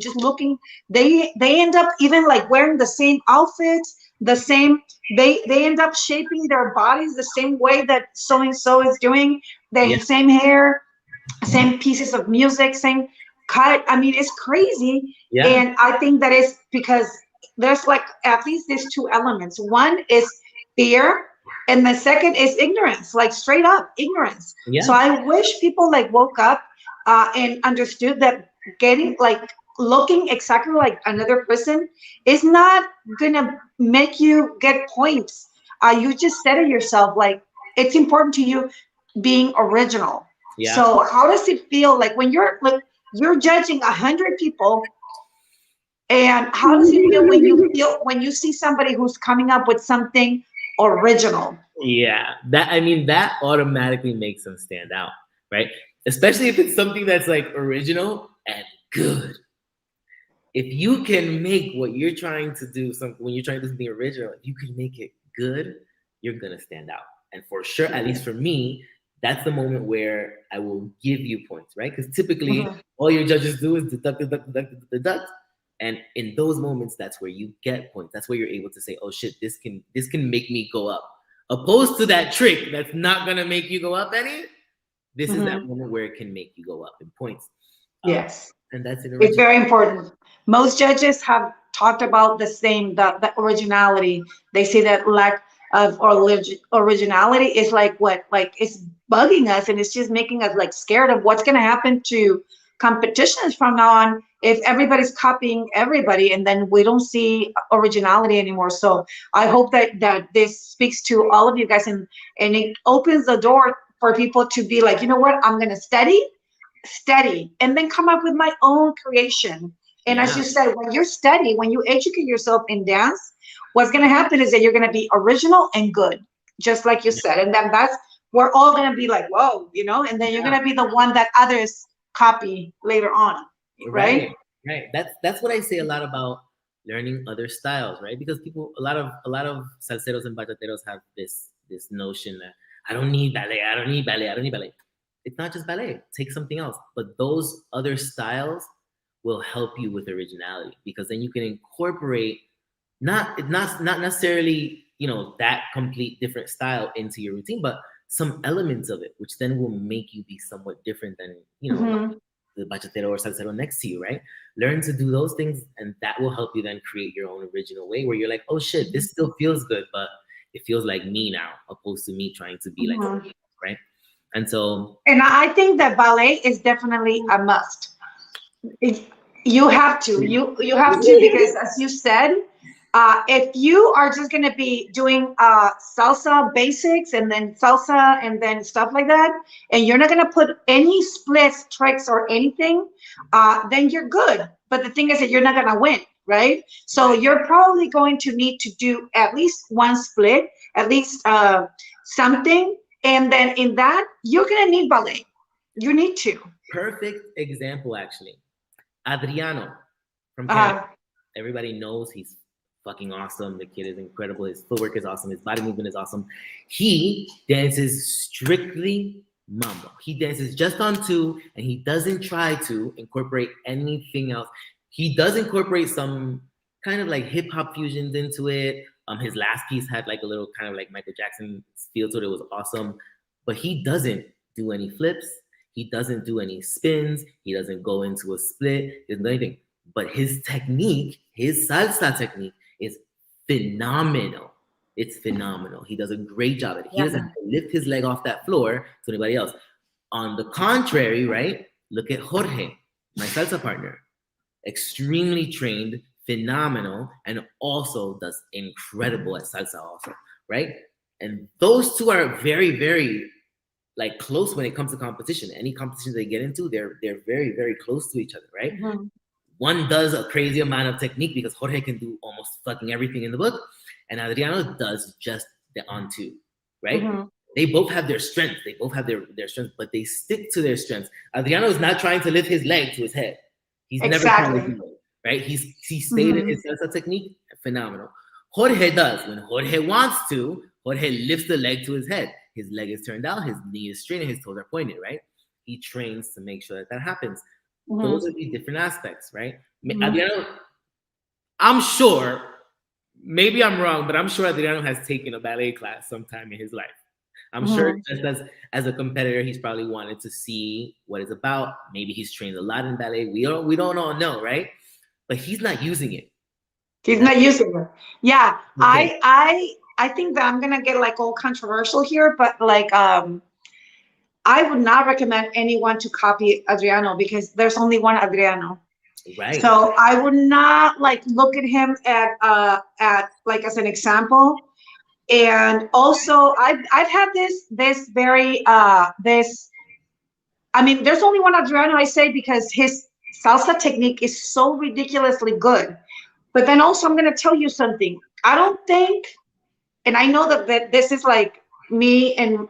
just looking, they end up even like wearing the same outfits, the same, they end up shaping their bodies the same way that so and so is doing, yeah, the same hair, same pieces of music, same cut. I mean, it's crazy. yeah, And I think that is because there's like at least these two elements. One is fear, and the second is ignorance, like straight up ignorance. So yeah, I wish people like woke up and understood that getting like looking exactly like another person is not gonna make you get points. You just said it yourself, like it's important to you being original. yeah. So how does it feel like when you're judging 100 people, and how does it feel when you see somebody who's coming up with something original? Yeah, that I mean that automatically makes them stand out, right? Especially if it's something that's like original and good. If you can make what you're trying to do, something when you're trying to do something original, if you can make it good, you're gonna stand out. And for sure, at least for me, that's the moment where I will give you points, right? Because typically Mhm. all your judges do is deduct, deduct, deduct, deduct. And in those moments, that's where you get points. That's where you're able to say, "Oh shit, this can make me go up." Opposed to that trick that's not gonna make you go up any. This is that Mhm. moment where it can make you go up in points, um, Yes. and that's an It's original. very important. Most judges have talked about the same, the originality. They say that lack of originality is like what, like it's bugging us, and it's just making us like scared of what's going to happen to competitions from now on if everybody's copying everybody, and then we don't see originality anymore. So I hope that this speaks to all of you guys, and it opens the door for people to be like, you know what, I'm going to study and then come up with my own creation. And as Yeah, you said, when you're study, when you educate yourself in dance, what's going to happen is that you're going to be original and good, just like you said. And then that's, we're all going to be like, whoa, and then you're going yeah. to be the one that others copy later on, right? Right, right. That's what I say a lot about learning other styles, right? Because people, a lot of salseros and bachateros have this notion that I don't need ballet, I don't need ballet, I don't need ballet. It's not just ballet. Take something else. But those other styles will help you with originality because then you can incorporate not necessarily that complete different style into your routine, but some elements of it, which then will make you be somewhat different than Hmm. the bachatero or salsero next to you, right? Learn to do those things, and that will help you then create your own original way where you're like, oh shit, this still feels good, but it feels like me now, opposed to me trying to be like Hmm. something else, right? And so, And I think that ballet is definitely a must. It, you have to. You have to because, as you said, if you are just going to be doing salsa basics and then salsa and then stuff like that, and you're not going to put any splits, tricks, or anything, then you're good. But the thing is that you're not going to win, right? So right, you're probably going to need to do at least one split, at least something, and then in that you're going to need ballet. You need to. perfect example actually. Adriano from Canada. Uh, Everybody knows he's fucking awesome. The kid is incredible. His footwork is awesome. His body movement is awesome. He dances strictly mambo. He dances just on two, and he doesn't try to incorporate anything else. He does incorporate some kind of like hip hop fusions into it. His last piece had like a little kind of like Michael Jackson feel to it. It was awesome, but he doesn't do any flips. He doesn't do any spins. He doesn't go into a split. He doesn't do anything. But his technique, his salsa technique, is phenomenal. It's phenomenal. He does a great job at it. He Yeah. doesn't have to lift his leg off that floor to anybody else. On the contrary, right? Look at Jorge, my salsa partner. Extremely trained, phenomenal, and also does incredible at salsa also, right? And those two are very, very like close when it comes to competition. Any competition they get into, they're very, very close to each other, right? Mm-hmm. One does a crazy amount of technique because Jorge can do almost fucking everything in the book, and Adriano does just the on two, right? Mm-hmm. They both have their strengths. They both have their strengths, but they stick to their strengths. Adriano is not trying to lift his leg to his head. He's never trying to do it, right? He stayed in his salsa technique, phenomenal. Jorge does. When Jorge wants to, Jorge lifts the leg to his head. His leg is turned out, his knee is straight, and his toes are pointed, right? He trains to make sure that that happens. Mm-hmm. Those are the different aspects, right? Mm-hmm. Adriano, I'm sure, maybe I'm wrong, but I'm sure Adriano has taken a ballet class sometime in his life. I'm sure just as a competitor, he's probably wanted to see what it's about. Maybe he's trained a lot in ballet. We don't all know, right? But he's not using it. He's not using it. Yeah. Okay. I think that I'm gonna get like all controversial here, but like I would not recommend anyone to copy Adriano because there's only one Adriano. Right. So I would not like look at him at like as an example. And also I've had this very this, I mean, there's only one Adriano I say because his salsa technique is so ridiculously good. But then also I'm gonna tell you something. I don't think, and I know that this is like me and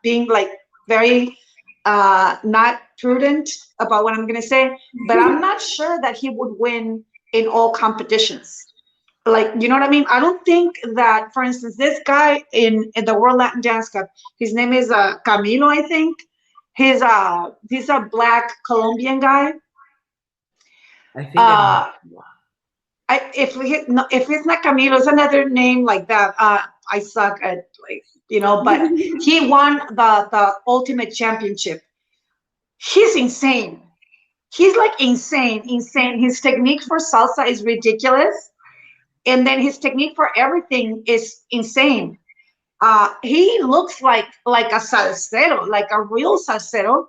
being like very not prudent about what I'm gonna say, but I'm not sure that he would win in all competitions. Like, you know what I mean? I don't think that, for instance, this guy in the World Latin Dance Cup, his name is Camilo, I think. He's a black Colombian guy. I think if it's not Camilo, it's another name like that. I suck at like, you know, but he won the ultimate championship. He's insane. He's like insane. His technique for salsa is ridiculous. And then his technique for everything is insane. He looks like a salsero, like a real salsero,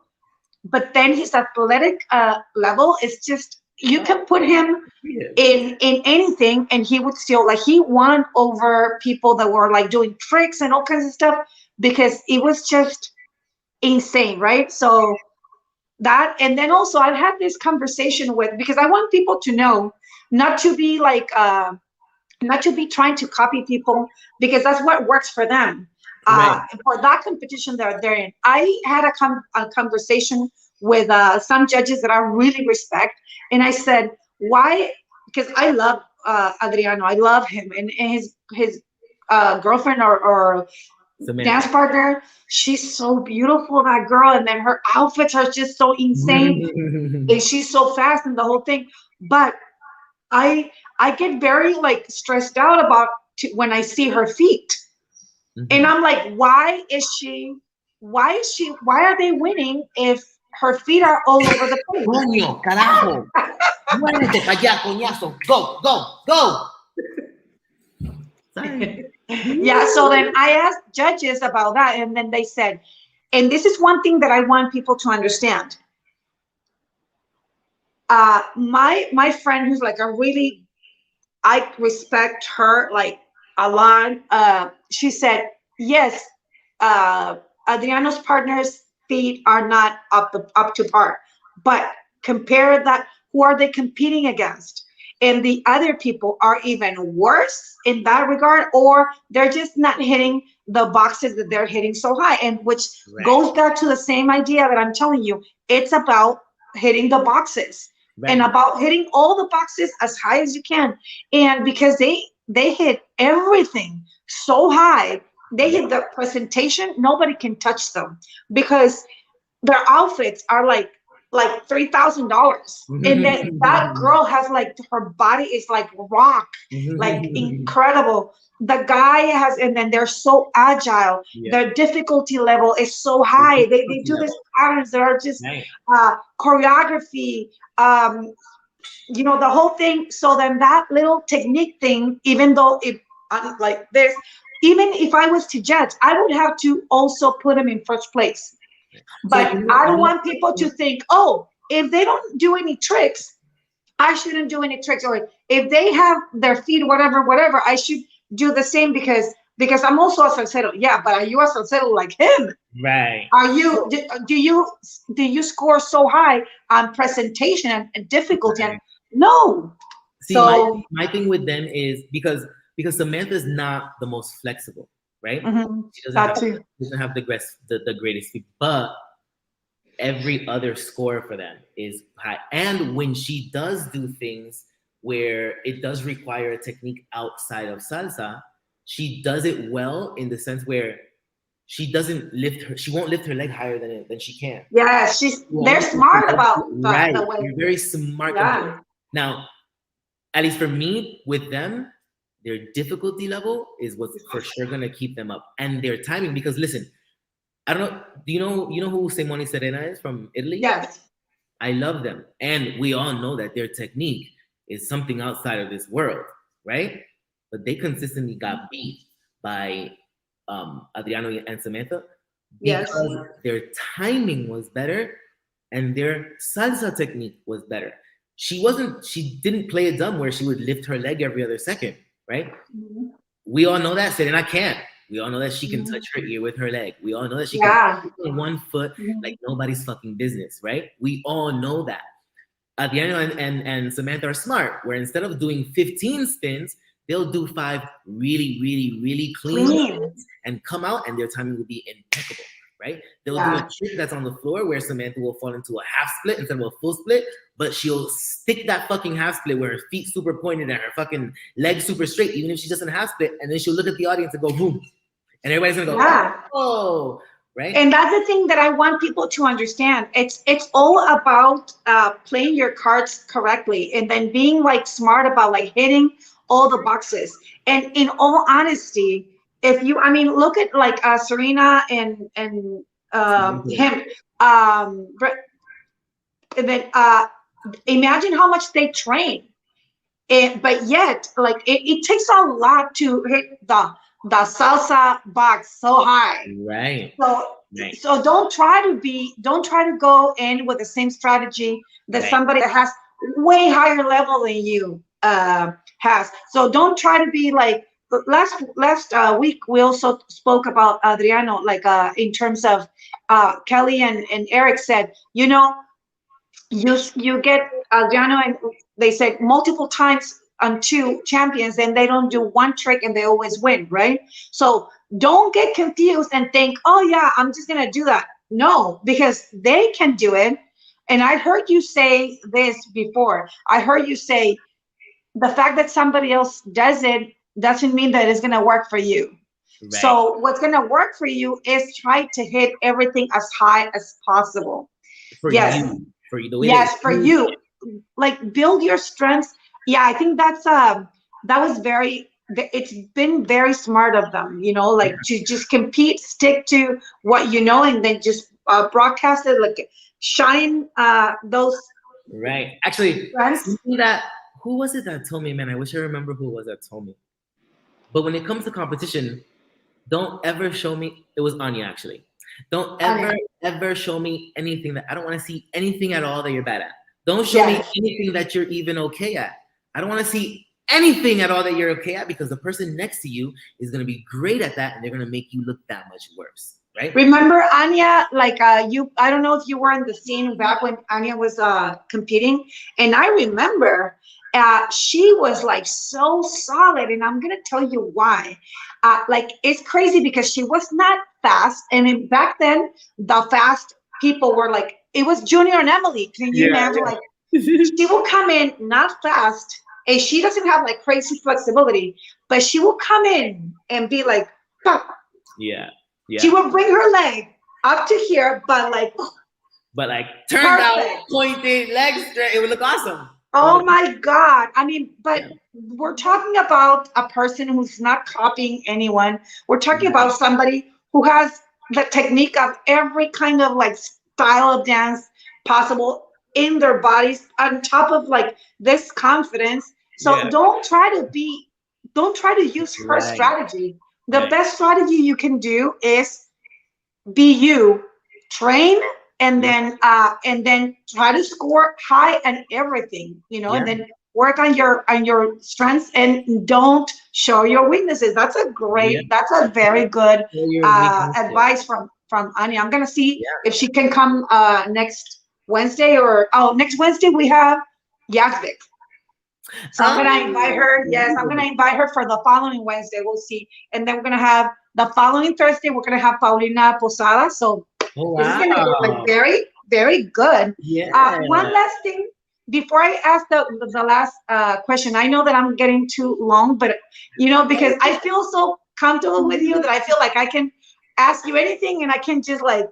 but then his athletic level is just, you can put him in anything and he would still, like, he won over people that were like doing tricks and all kinds of stuff because it was just insane, right? So that, and then also I've had this conversation with, because I want people to know not to be like not to be trying to copy people because that's what works for them. Right. For that competition that they're in, I had a conversation with some judges that I really respect, and I said, why? Because I love Adriano, I love him, and his girlfriend or dance partner, she's so beautiful, that girl, and then her outfits are just so insane, and she's so fast and the whole thing. But I get very like stressed out about when I see her feet. And I'm like, why are they winning if her feet are all over the place? Coño, carajo. Muévete para allá, coñazo. Go. Sorry. Yeah, so then I asked judges about that, and then they said, and this is one thing that I want people to understand. My friend, who's like a really, I respect her like a lot. She said, yes, Adriano's partner's feet are not up to par, but compare that, who are they competing against? And the other people are even worse in that regard, or they're just not hitting the boxes that they're hitting so high, and which goes back to the same idea that I'm telling you. It's about hitting the boxes. Right. And about hitting all the boxes as high as you can. And because they hit everything so high, they hit the presentation, nobody can touch them because their outfits are like $3,000. And then that girl has like, her body is like rock, like incredible. The guy has, and then they're so agile. Yeah. Their difficulty level is so high. They do these patterns that are just choreography, the whole thing. So then that little technique thing, even though it like this, even if I was to judge, I would have to also put him in first place. So But I don't want people to think, oh, if they don't do any tricks, I shouldn't do any tricks. Or if they have their feet, whatever, I should do the same because I'm also a salsero. Yeah, but are you a salsero like him? right. Are you do you score so high on presentation and difficulty? And Right. no. See, So my thing with them is because Samantha's not the most flexible, right? She that too. doesn't have the greatest feet, but every other score for them is high. And when she does do things where it does require a technique outside of salsa, she does it well in the sense where she won't lift her leg higher than she can. Yeah, they're smart about Right. the way. You're very smart about it. Yeah. Now, at least for me, with them, their difficulty level is what's for sure gonna keep them up. And their timing, because listen, I don't know. Do you know who Simone Serena is from Italy? Yes. I love them, and we all know that their technique is something outside of this world, right? But they consistently got beat by Adriano and Samantha Yes. because their timing was better and their salsa technique was better. She didn't play it dumb where she would lift her leg every other second, right? Mm-hmm. We all know that Serena can't. We all know that she can Mm-hmm. touch her ear with her leg. We all know that she Yeah. can on one foot Mm-hmm. like nobody's fucking business, right? We all know that. Adriano and Samantha are smart, where instead of doing 15 spins, they'll do 5 really, really, really clean Clean. spins and come out, and their timing will be impeccable, right? They'll do Yeah. a trick that's on the floor where Samantha will fall into a half split instead of a full split, but she'll stick that fucking half split where her feet super pointed and her fucking legs super straight, even if she's just in a half split, and then she'll look at the audience and go boom, and everybody's gonna go, Yeah. oh, right? And that's the thing that I want people to understand. It's all about playing your cards correctly and then being like smart about like hitting all the boxes. And in all honesty, if you, I mean, look at like Serena and him. And then imagine how much they train. But yet, like it takes a lot to hit the salsa box so high. Right. So Right. so don't try to go in with the same strategy that Right. somebody that has way higher level than you has. So don't try to be like last week we also spoke about Adriano, like in terms of Kelly and Eric said, you get Adriano, and they said multiple times on 2 champions, and they don't do one trick and they always win, right? So don't get confused and think, oh yeah, I'm just gonna do that. No, because they can do it. And I heard you say this before. I heard you say the fact that somebody else does it doesn't mean that it's gonna work for you. Right. So what's gonna work for you is try to hit everything as high as possible. For Yes. you. For you. The way Yes, for you. Like build your strengths. Yeah, I think that was it's been very smart of them, like to just compete, stick to what you know, and then just broadcast it, like shine those Right. Actually, strengths. who was it that told me, man? I wish I remember who it was that told me. But when it comes to competition, don't ever show me. It was Anya, actually. Don't ever show me anything that I don't want to see anything at all that you're bad at. Don't show me anything that you're even okay at. I don't want to see anything at all that you're okay at, because the person next to you is going to be great at that, and they're going to make you look that much worse, right? Remember Anya, like I don't know if you were in the scene back when Anya was competing, and I remember she was like so solid, and I'm gonna tell you why. Like it's crazy because she was not fast, and back then the fast people were like, it was Junior and Emily. Can you imagine? Like she will come in not fast, and she doesn't have like crazy flexibility, but she will come in and be like, "Pop." Yeah. She would bring her leg up to here, but like turned out, pointed, legs straight. It would look awesome. Oh my God. I mean, but we're talking about a person who's not copying anyone. We're talking about somebody who has the technique of every kind of like style of dance possible. in their bodies on top of like this confidence. So Yeah. don't try to use her Right. strategy. The Right. best strategy you can do is be you, train, Yeah. and then try to score high and everything, and Yeah. then work on your strengths and don't show your weaknesses. Yeah. That's a very good Know your weaknesses. advice from Anya. I'm gonna see Yeah. if she can come next Wednesday, or next Wednesday we have Yazvik. So I'm gonna invite her. Yes, I'm gonna Oh. invite her for the following Wednesday. We'll see, and then we're gonna have the following Thursday. We're gonna have Paulina Posada. So Oh, this is gonna be like wow. very, very good. Yeah. One last thing before I ask the last question. I know that I'm getting too long, but because I feel so comfortable with you that I feel like I can ask you anything and I can just like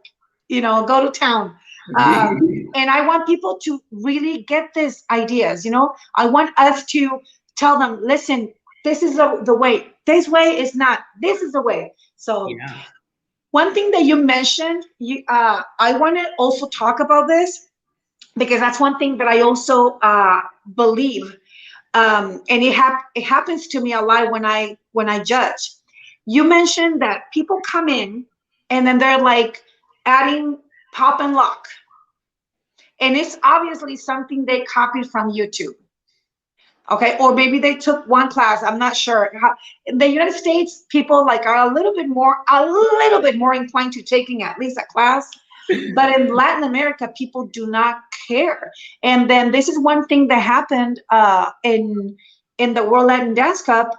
go to town. And I want people to really get these ideas. I want us to tell them, listen, this is the way. This way is not. This is the way. So Yeah. one thing that you mentioned, I want to also talk about this because that's one thing that I also believe, and it happens to me a lot when I judge. You mentioned that people come in and then they're like adding pop and lock, and it's obviously something they copied from YouTube. Okay, or maybe they took one class. I'm not sure. In the United States, people like are a little bit more inclined to taking at least a class, but in Latin America, people do not care. And then this is one thing that happened in the World Latin Dance Cup.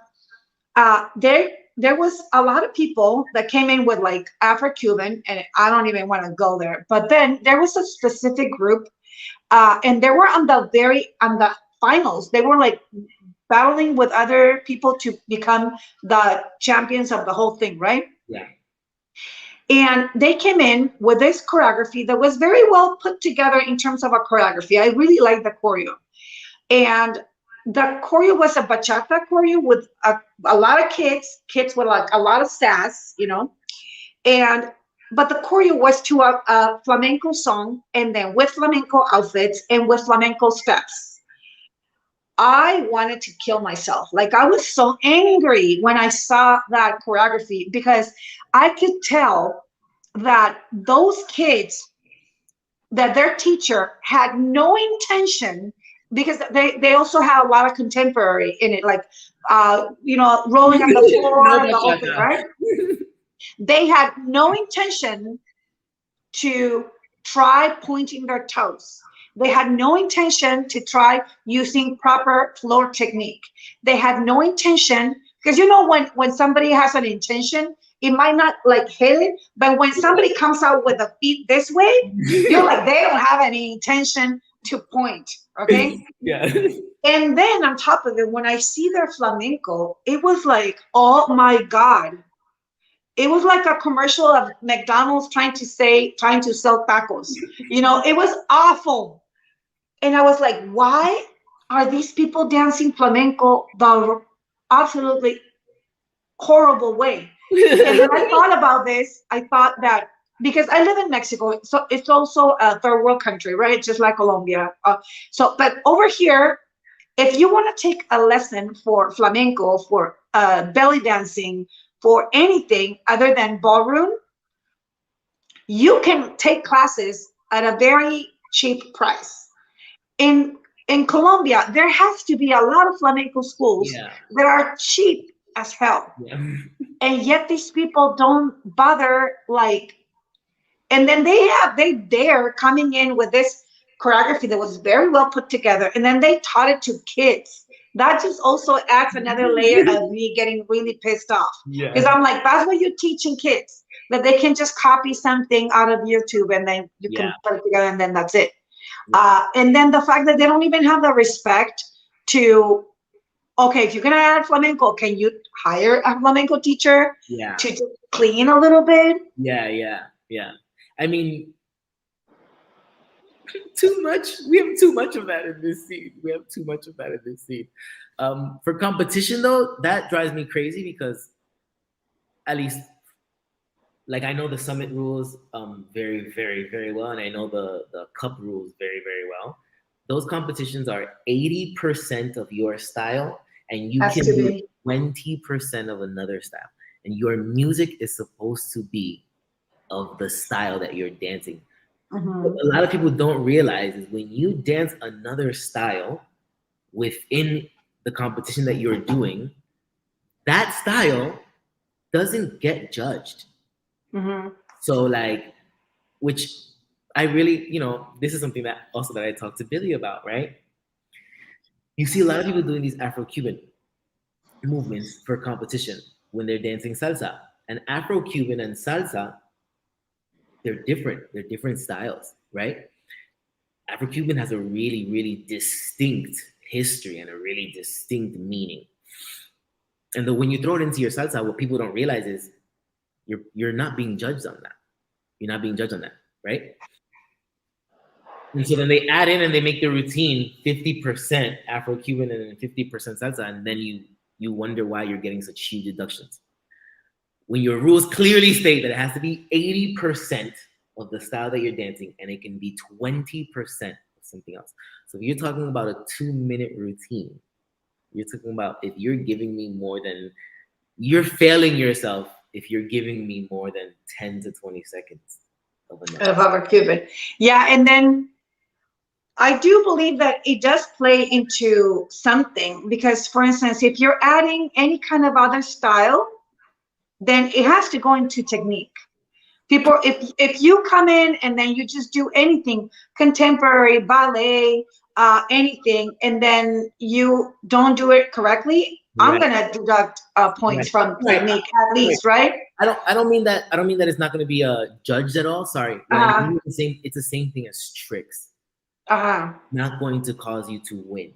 There was a lot of people that came in with like Afro-Cuban, and I don't even want to go there. But then there was a specific group, and they were on the finals. They were like battling with other people to become the champions of the whole thing, right? Yeah. And they came in with this choreography that was very well put together in terms of a choreography. I really liked the choreo. And the choreo was a bachata choreo with a lot of kids with like a lot of sass. And but the choreo was to a flamenco song, and then with flamenco outfits and with flamenco steps. I wanted to kill myself. Like I was so angry when I saw that choreography because I could tell that those kids, that their teacher had no intention, because they also had a lot of contemporary in it, like rolling on the No floor, the whole thing, bachata. right? They had no intention to try pointing their toes. They had no intention to try using proper floor technique. They had no intention, because when somebody has an intention, it might not like hit it, but when somebody comes out with the feet this way, you're like, they don't have any intention to point. Okay. Yeah. And then on top of it, when I see their flamenco, it was like, oh my God, it was like a commercial of McDonald's trying to sell tacos. It was awful. And I was like, why are these people dancing flamenco the absolutely horrible way? And then I thought about this. I thought that because I live in Mexico, so it's also a third world country, right? Just like Colombia. But over here, if you want to take a lesson for flamenco, for belly dancing, for anything other than ballroom, you can take classes at a very cheap price. In Colombia, there has to be a lot of flamenco schools Yeah. that are cheap as hell, Yeah. and yet these people don't bother like. And then they're coming in with this choreography that was very well put together, and then they taught it to kids. That just also adds another layer of me getting really pissed off, because Yeah. I'm like, that's what you're teaching kids, that they can just copy something out of YouTube and then you Yeah. can put it together and then that's it. Yeah. And then the fact that they don't even have the respect to, okay, if you're gonna add flamenco, can you hire a flamenco teacher Yeah. to just clean a little bit? Yeah. Yeah. Yeah. I mean, too much. We have too much of that in this scene. We have too much of that in this scene. For competition, though, that drives me crazy because at least like I know the summit rules very, very, very well, and I know the cup rules very, very well. Those competitions are 80% of your style, and you Has can to do be. 20% of another style. And your music is supposed to be of the style that you're dancing. What Mhm. a lot of people don't realize is when you dance another style within the competition that you're doing, that style doesn't get judged. Mhm. So like, which I really, this is something that also that I talked to Billy about, right? You see a lot of people doing these Afro-Cuban movements for competition when they're dancing salsa. And Afro-Cuban and salsa, they're different. They're different styles, right? Afro-Cuban has a really, really distinct history and a really distinct meaning. And then when you throw it into your salsa, what people don't realize is you're not being judged on that. You're not being judged on that, right? And so then they add in and they make the routine 50% Afro-Cuban and then 50% salsa, and then you wonder why you're getting such huge deductions. When your rules clearly state that it has to be 80% of the style that you're dancing, and it can be 20% of something else. So if you're talking about a 2-minute routine, you're talking about if you're giving me more than you're failing yourself if you're giving me more than 10 to 20 seconds of another. Of our Cuban. Yeah, and then I do believe that it does play into something because, for instance, if you're adding any kind of other style, then it has to go into technique. People, if you come in and then you just do anything, contemporary, ballet, anything, and then you don't do it correctly, I'm Right. gonna deduct points Right. from Right. technique at Right. least, right? I don't mean that. I don't mean that it's not going to be judged at all. Sorry. What I Uh, mean is the same. It's the same thing as tricks. uh, Not going to cause you to win.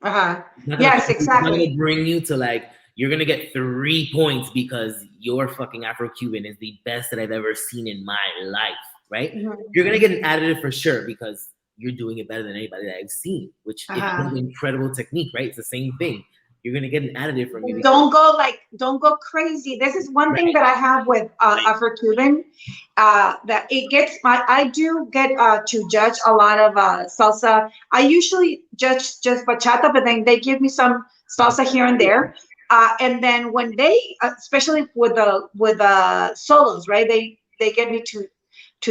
yes, It's not exactly. gonna bring you to like you're gonna get 3 points because your fucking Afro-Cuban is the best that I've ever seen in my life, right? Mhm. You're gonna get an additive for sure because you're doing it better than anybody that I've seen, which if you have Uh-huh. incredible technique, right? It's the same thing. You're gonna get an additive from me because Don't go crazy. This is one thing right, that I have with right, Afro-Cuban, that it gets I do get to judge a lot of salsa. I usually judge just bachata, but then they give me some salsa here and there. And then when they, especially with the solos, right? They get me to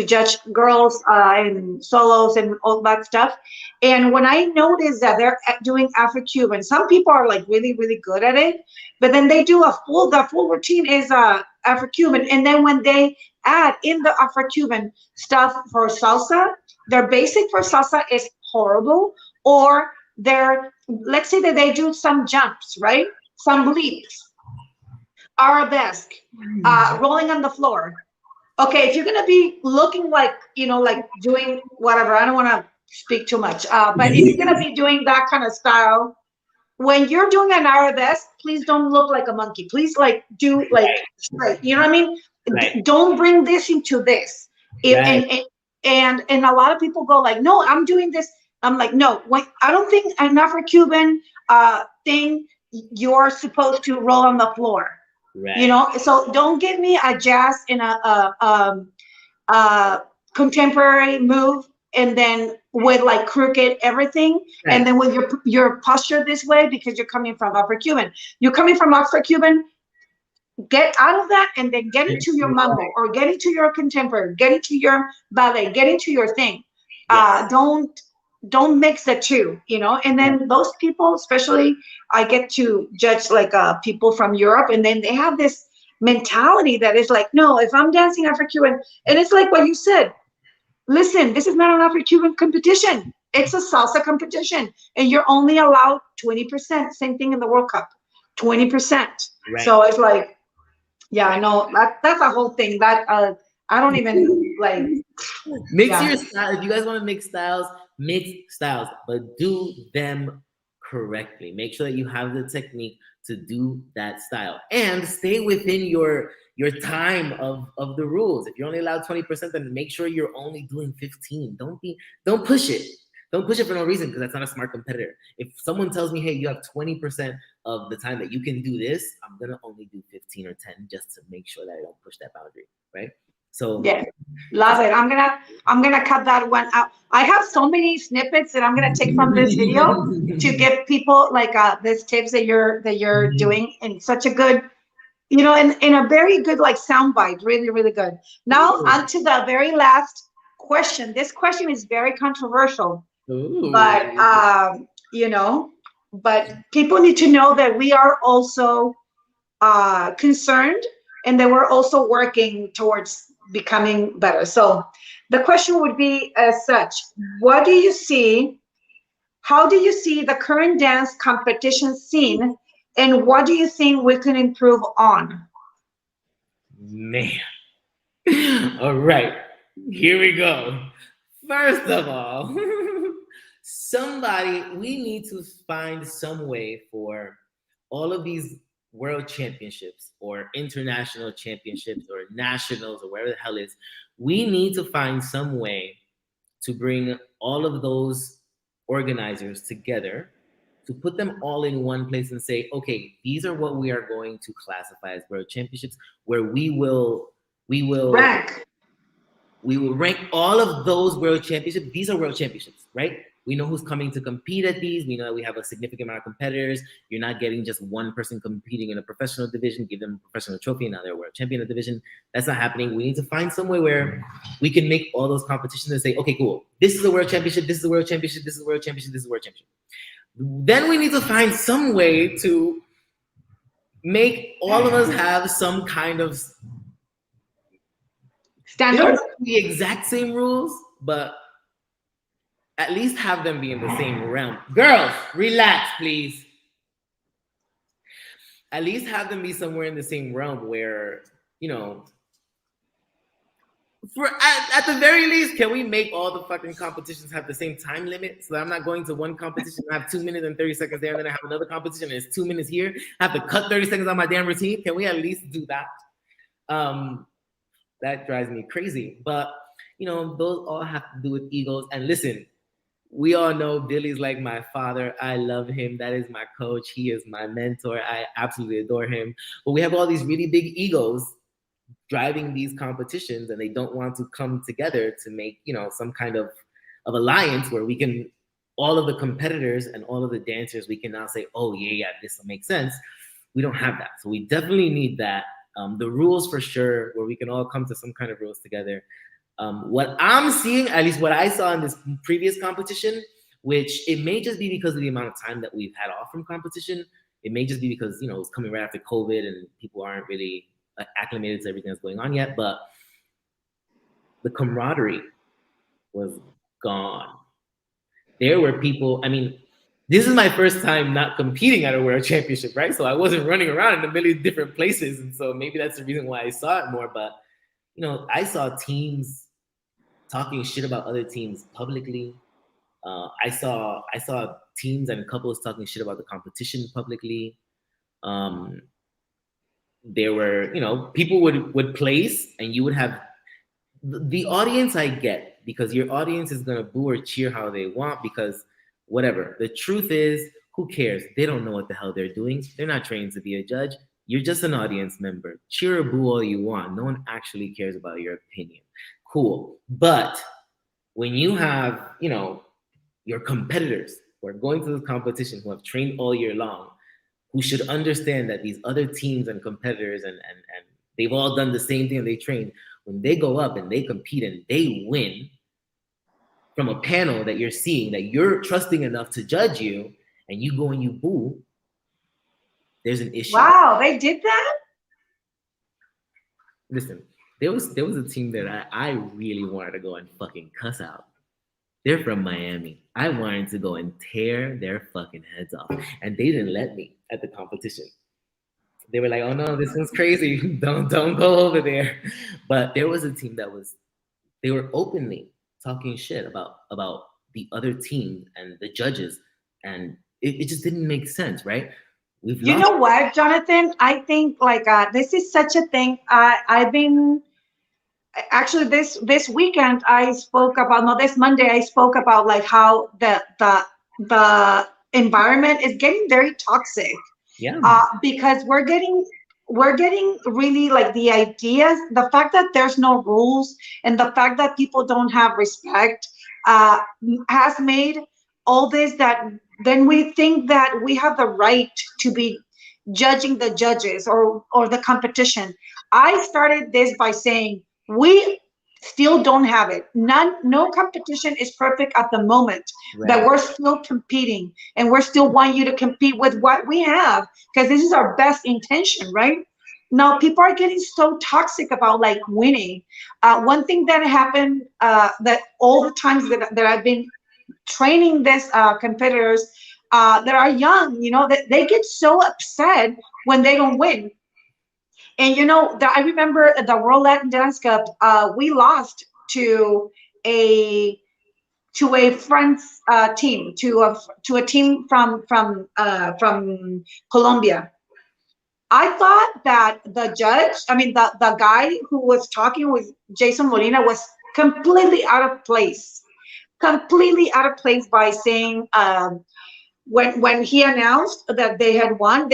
judge girls and solos and all that stuff. And when I notice that they're doing Afro-Cuban, some people are like really, really good at it, but then they do the full routine is Afro-Cuban. And then when they add in the Afro-Cuban stuff for salsa, their basic for salsa is horrible. Or let's say that they do some jumps, right? Some leaps, arabesque, rolling on the floor. Okay, if you're gonna be looking like, like doing whatever, I don't want to speak too much, but if you're gonna be doing that kind of style, when you're doing an arabesque, please don't look like a monkey. Please like do like straight. You know what I mean? right, Don't bring this into this. If, right, and a lot of people go like, no, I'm doing this. I'm like, no, wait, I don't think an Afro-Cuban thing you're supposed to roll on the floor. right, So don't give me a jazz and a contemporary move and then with like crooked everything and right. then with your posture this way because you're coming from Afro-Cuban. You're coming from Afro-Cuban, get out of that and then get into your mambo or get into your contemporary, get into your ballet, get into your thing. Yes. Don't mix the two, and Right. then those people, especially I get to judge like people from Europe, and then they have this mentality that is like, no, if I'm dancing Afro-Cuban, and it's like what you said, listen, this is not an Afro-Cuban competition. It's a salsa competition, and you're only allowed 20%. Same thing in the World Cup, 20%. Right. So it's like, yeah, no, that's a whole thing. That I don't even like. Mix Yeah, your style. If you guys want to mix styles, but do them correctly. Make sure that you have the technique to do that style and stay within your time of the rules. If you're only allowed 20%, then make sure you're only doing 15. Don't push it. Don't push it for no reason, because that's not a smart competitor. If someone tells me, hey, you have 20% of the time that you can do this, I'm gonna only do 15 or 10 just to make sure that I don't push that boundary, right? So Yes, love it. I'm gonna cut that one out. I have so many snippets that I'm gonna take from this video to give people like this tips that you're doing in such a good, in a very good like soundbite, really, really good. Now on to the very last question. This question is very controversial, but Ooh. you know, but people need to know that we are also concerned and that we're also working towards becoming better. So the question would be as such: what do you see? How do you see the current dance competition scene, and what do you think we can improve on? Man. All right, here we go. First of all, we need to find some way for all of these world championships or international championships or nationals or whatever the hell is. We need to find some way to bring all of those organizers together, to put them all in one place and say, okay, these are what we are going to classify as world championships, where we will Rank. we will rank all of those world championships. These are world championships, right? We know who's coming to compete at these. We know that we have a significant amount of competitors. You're not getting just one person competing in a professional division, give them a professional trophy, and now they're a world champion of the division. That's not happening. We need to find some way where we can make all those competitions and say, okay, cool. This is a world championship. This is a world championship. This is a world championship. This is a world championship. Then we need to find some way to make all of us have some kind of Standards? the exact same rules, but at least have them be in the same realm. Girls, relax, please. At least have them be somewhere in the same realm where, at the very least, can we make all the fucking competitions have the same time limit, so that I'm not going to one competition and I have 2 minutes and 30 seconds there, and then I have another competition and it's 2 minutes here. I have to cut 30 seconds on my damn routine. Can we at least do that? That drives me crazy. But, those all have to do with egos. And listen, we all know Billy's like my father. I love him. That is my coach. He is my mentor. I absolutely adore him. But we have all these really big egos driving these competitions, and they don't want to come together to make, some kind of alliance where we can, all of the competitors and all of the dancers, we can now say, oh, yeah, this will make sense. We don't have that. So we definitely need that. The rules for sure, where we can all come to some kind of rules together. What I'm seeing, at least what I saw in this previous competition, which it may just be because of the amount of time that we've had off from competition. It may just be because, it's coming right after COVID and people aren't really acclimated to everything that's going on yet. But the camaraderie was gone. There were people, this is my first time not competing at a world championship, right? So I wasn't running around in a million different places. And so maybe that's the reason why I saw it more. But, I saw teams talking shit about other teams publicly. I saw teams and couples talking shit about the competition publicly. There were, people would place, and you would have the audience. I get, because your audience is going to boo or cheer how they want, because whatever. The truth is, who cares? They don't know what the hell they're doing. They're not trained to be a judge. You're just an audience member. Cheer or boo all you want. No one actually cares about your opinion. Cool. But when you have, your competitors who are going to the competition, who have trained all year long, who should understand that these other teams and competitors and they've all done the same thing, they trained, when they go up and they compete and they win, from a panel that you're seeing, that you're trusting enough to judge you, and you go and you boo, there's an issue. Wow, they did that? Listen, there was a team that I really wanted to go and fucking cuss out. They're from Miami. I wanted to go and tear their fucking heads off, and they didn't let me at the competition. They were like, "Oh no, this one's crazy. Don't go over there." But there was a team they were openly talking shit about the other team and the judges, and it just didn't make sense, right? You know what, Jonathan? I think like this is such a thing. I've been actually this weekend I spoke about, no, this Monday I spoke about like how the environment is getting very toxic. Yeah. Because we're getting really like the ideas, the fact that there's no rules and the fact that people don't have respect uh, has made all this, that then we think that we have the right to be judging the judges or the competition. I started this by saying we still don't have it. No competition is perfect at the moment, that Right. we're still competing and we're still want you to compete with what we have, because this is our best intention, right? Now people are getting so toxic about like winning. One thing that happened, that all the times that I've been training this competitors that are young, that they get so upset when they don't win. And I remember the World Latin Dance Cup, we lost to a France team, to a team from Colombia. I thought that the judge, I mean the guy who was talking with Jason Molina was completely out of place, completely out of place by saying, when he announced that they had won,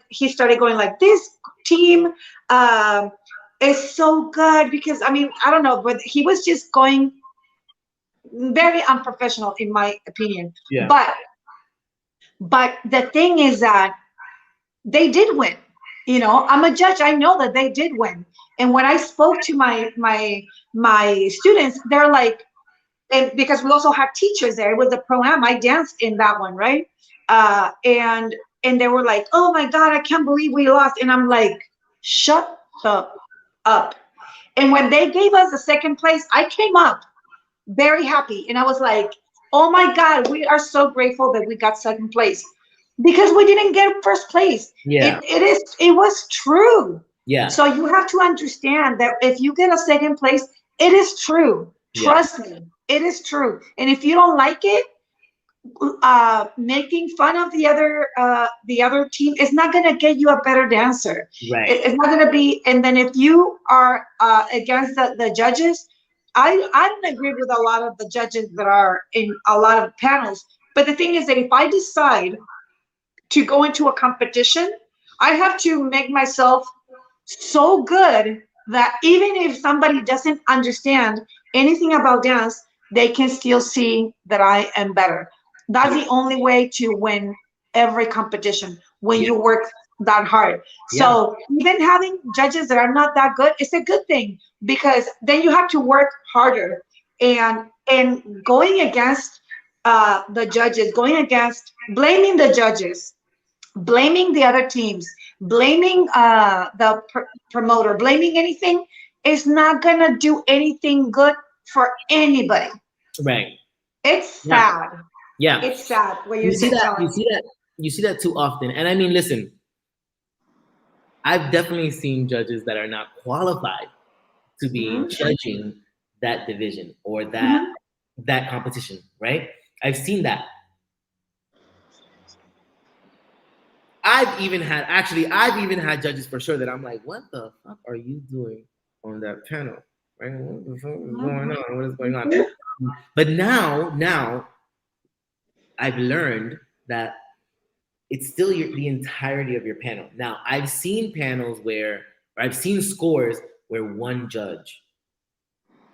he started going like, this team um, is so good, because I mean, I don't know, but he was just going very unprofessional in my opinion. Yeah. But the thing is that they did win. I'm a judge. I know that they did win. And when I spoke to my students, they're like, and because we also had teachers there, it was a pro-am. I danced in that one, right? And they were like, "Oh my God, I can't believe we lost." And I'm like, "Shut the up." And when they gave us the second place, I came up very happy, and I was like, "Oh my God, we are so grateful that we got second place, because we didn't get first place." Yeah. It was true. Yeah. So you have to understand that if you get a second place, it is true. Yeah. Trust me, it is true. And if you don't like it, making fun of the other team is not going to get you a better dancer. Right. It's not going to be. And then if you are against the judges, I don't agree with a lot of the judges that are in a lot of panels. But the thing is that if I decide to go into a competition, I have to make myself so good that even if somebody doesn't understand anything about dance, they can still see that I am better. That's the only way to win every competition, when Yeah. you work that hard. Yeah. So even having judges that are not that good, it's a good thing, because then you have to work harder. And going against the judges, going against blaming the judges, blaming the other teams, blaming the promoter, blaming anything, is not gonna do anything good for anybody. Right. It's Yeah. sad. Yeah. It's sad when You you see sit that. You telling see me. that. You see that too often. And I mean, listen, I've definitely seen judges that are not qualified to be Mhm. judging that division or that Mhm. that competition. Right. I've seen that. I've even had judges for sure that I'm like, what the fuck are you doing on that panel? Right? What the fuck is going Mhm. on? What is going on? But now I've learned that it's still the entirety of your panel. Now I've seen panels or I've seen scores where one judge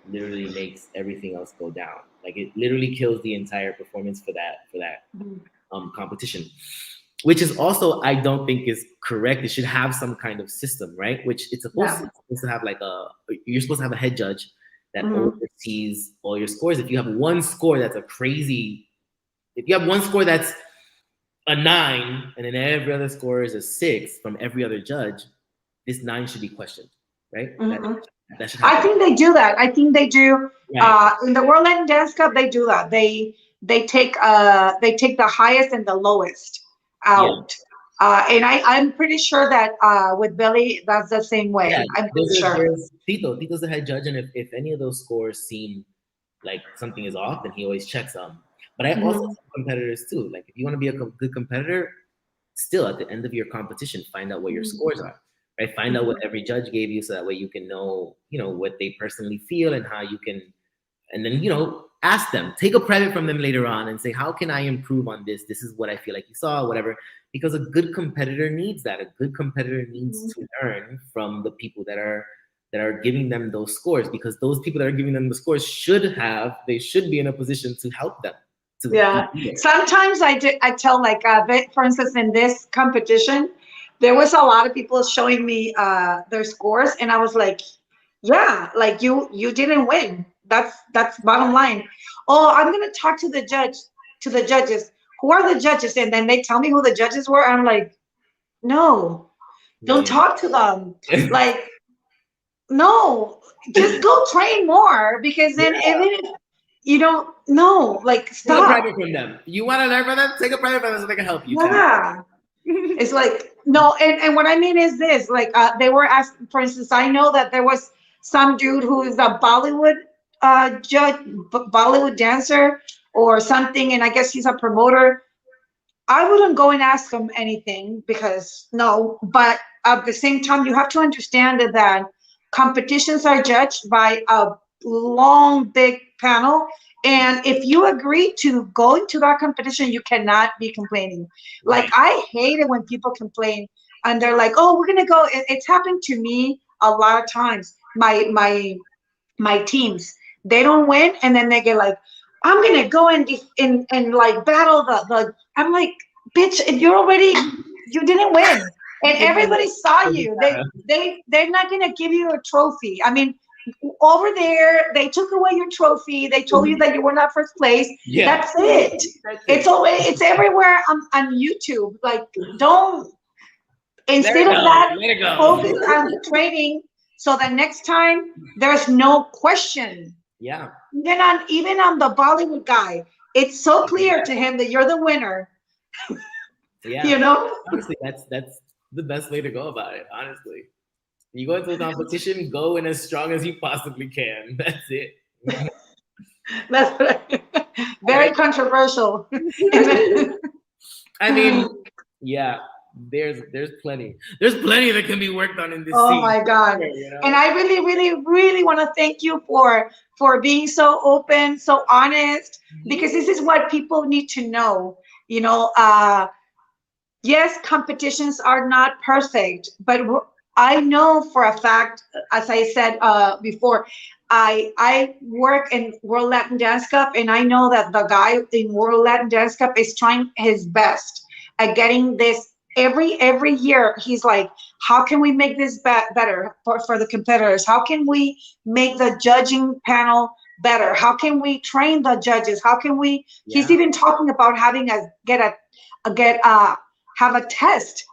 literally makes everything else go down. Like it literally kills the entire performance for that Mhm. competition, which is also I don't think is correct. It should have some kind of system, right? Which Yeah. it's supposed to have like you're supposed to have a head judge that Mhm. oversees all your scores. If you have one score that's if you have one score that's a 9 and then every other score is a 6 from every other judge, this 9 should be questioned, right? Mhm. That should I happen, think they do that. I think they do. right? In the World Latin Dance Cup, they do that. They take the highest and the lowest Yeah. out. And I'm pretty sure that with Billy, that's the same Yeah, way. I'm pretty sure. there's Tito. Tito's the head judge, and if any of those scores seem like something is off, then he always checks them. But I also Mhm. tell competitors too. Like if you want to be a good competitor, still at the end of your competition, find out what your Mhm. scores are. right? Find out what every judge gave you, so that way you can know, what they personally feel and how you can, and then, ask them, take a private from them later on and say, how can I improve on this? This is what I feel like you saw, whatever. Because a good competitor needs that. A good competitor needs to learn from the people that are giving them those scores, because those people that are giving them the scores should be in a position to help them. Yeah. Sometimes I tell, like, for instance, in this competition, there was a lot of people showing me their scores, and I was like, yeah, like you didn't win. That's bottom line. Oh, I'm gonna talk to the judges. Who are the judges? And then they tell me who the judges were. I'm like, no, don't talk to them. Like, no, just go train more, because then even if you don't know, like, Take a stop. private from them. You want to learn from them? Take a private from them so they can help you. Yeah. It's like, no, and what I mean is this, like, they were asking, for instance, I know that there was some dude who is a Bollywood judge, Bollywood dancer or something, and I guess he's a promoter. I wouldn't go and ask him anything, because no, but at the same time, you have to understand that competitions are judged by a long, big panel. And if you agree to go into that competition, you cannot be complaining. Like, I hate it when people complain and they're like, oh, we're going to go. It's happened to me a lot of times. My teams, they don't win, and then they get like, I'm gonna go and like battle the I'm like, bitch, you didn't win, and everybody saw you. They're not gonna give you a trophy. I mean, over there, they took away your trophy. They told you that you were not first place. That's it. It's everywhere on YouTube. Like, don't, instead of that, focus on training, so the next time there's no question. Yeah. Even on the Bollywood guy, it's so clear to him that you're the winner. Yeah. Honestly, that's the best way to go about it. Honestly, you go into a competition, go in as strong as you possibly can. That's it. That's very controversial. I mean, yeah. There's plenty. There's plenty that can be worked on in this Oh scene. my God. And I really, really, really want to thank you for being so open, so honest, because this is what people need to know. Yes, competitions are not perfect, but I know for a fact, as I said before, I work in World Latin Dance Cup, and I know that the guy in World Latin Dance Cup is trying his best at getting this. Every year, he's like, how can we make this better for the competitors? How can we make the judging panel better? How can we train the judges? How can we? Yeah. He's even talking about having have a test.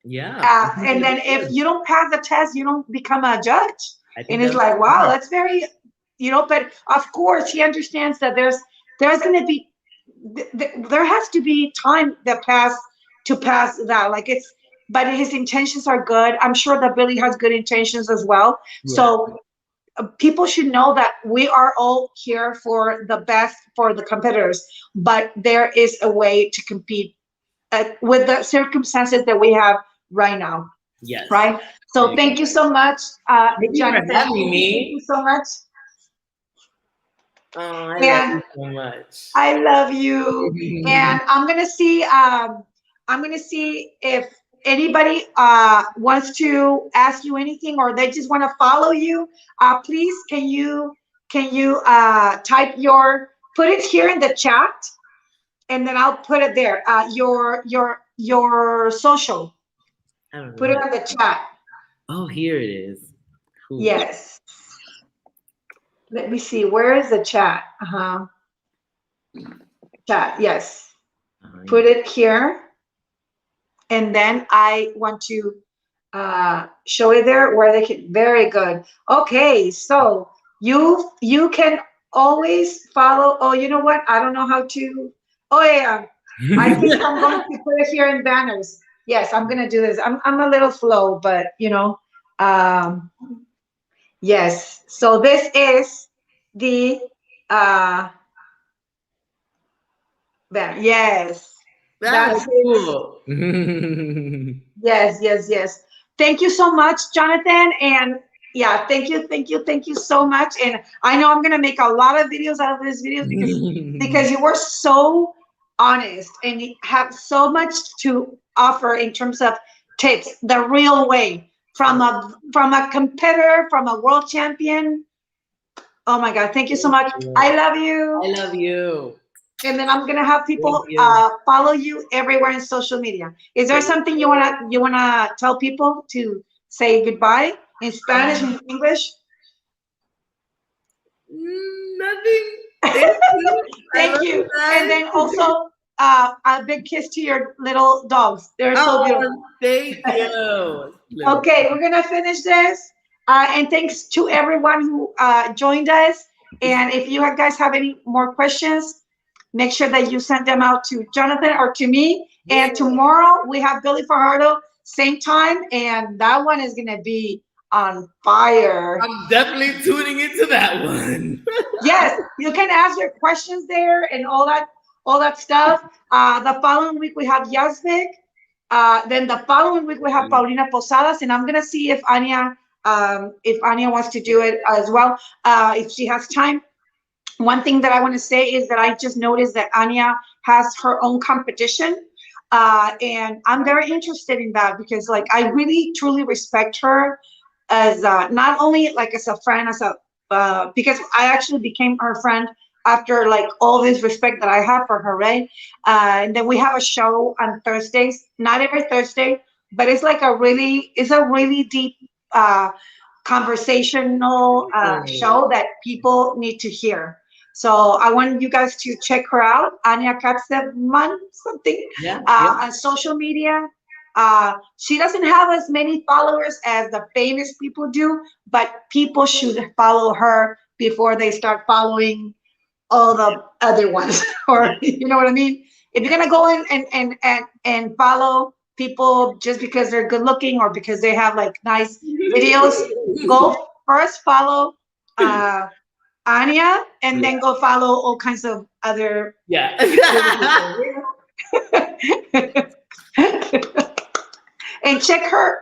Yeah. And then if you don't pass the test, you don't become a judge. And it's like, wow, that's very, but of course he understands that there's going to be, there has to be time that pass that. Like, but his intentions are good. I'm sure that Billy has good intentions as well. Yeah. So people should know that we are all here for the best for the competitors, but there is a way to compete with the circumstances that we have right now. Yes. Right. So thank you so much, Jonathan. Thank you so much. Oh, I love you so much. I love you. And I'm gonna see. If anybody wants to ask you anything, or they just want to follow you. Please, can you type put it here in the chat, and then I'll put it there. Your social. Put it in the chat. Oh, here it is. Cool. Yes. Let me see. Where is the chat? Chat. Yes. Put it here. And then I want to show it there where they can. Very good. Okay. So you can always follow. Oh, you know what? I don't know how to. Oh, yeah. I think I'm going to put it here in banners. Yes, I'm going to do this. I'm a little slow, but yes. So this is the yes. That's cool. Yes. thank you so much, Jonathan. And yeah, thank you so much. And I know I'm gonna make a lot of videos out of this videos because you were so honest and you have so much to offer in terms of tips, the real way from a competitor, from a world champion. Oh my God, thank you so much. I love you. I love you. And then I'm gonna have people Thank you. follow you everywhere in social media. Is there something you wanna tell people to say goodbye in Spanish and English? Nothing. Thank you. I Thank love you. you guys. And then also a big kiss to your little dogs. They're so beautiful. Thank you. Okay, we're gonna finish this. And thanks to everyone who joined us. And if you guys have any more questions, make sure that you send them out to Jonathan or to me. Yeah. And tomorrow we have Billy Fajardo, same time, and that one is gonna be on fire. I'm definitely tuning into that one. Yes, you can ask your questions there and all that stuff. The following week we have Yasmik. Then the following week we have Paulina Posadas, and I'm gonna see if Anya wants to do it as well, if she has time. One thing that I want to say is that I just noticed that Anya has her own competition, and I'm very interested in that because, like, I really truly respect her as not only like as a friend, as a because I actually became her friend after like all this respect that I have for her, right? And then we have a show on Thursdays, not every Thursday, but it's a really deep conversational show that people need to hear. So I want you guys to check her out, Anya Katzman, something, on social media. She doesn't have as many followers as the famous people do, but people should follow her before they start following all the other ones. Or you know what I mean? If you're gonna go in and follow people just because they're good looking or because they have like nice videos, go first follow Anya, and then go follow all kinds of other. Yeah. And check her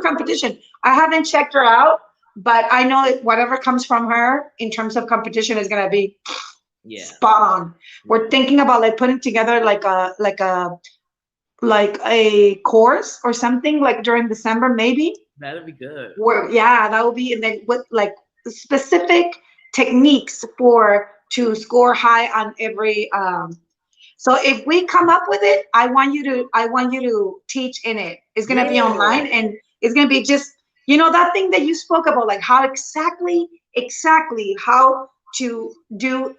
competition. I haven't checked her out, but I know that whatever comes from her in terms of competition is gonna be spot on. We're thinking about like putting together like a course or something like during December, maybe. That'd be good. That will be, and then with like specific techniques to score high on every. So if we come up with it, I want you to teach in it. It's gonna be online, and it's gonna be just that thing that you spoke about, like how exactly how to do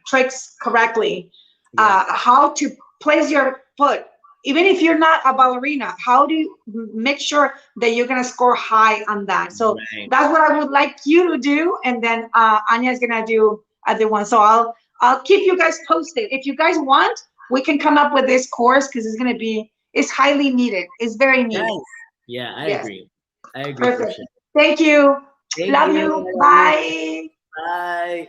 tricks correctly, how to place your foot. Even if you're not a ballerina, how do you make sure that you're gonna score high on that? So that's what I would like you to do, and then Anya's gonna do other one. So I'll keep you guys posted. If you guys want, we can come up with this course because it's highly needed. It's very needed. Yeah, I agree. Perfect. Sure. Thank you. Love you. Bye. Bye.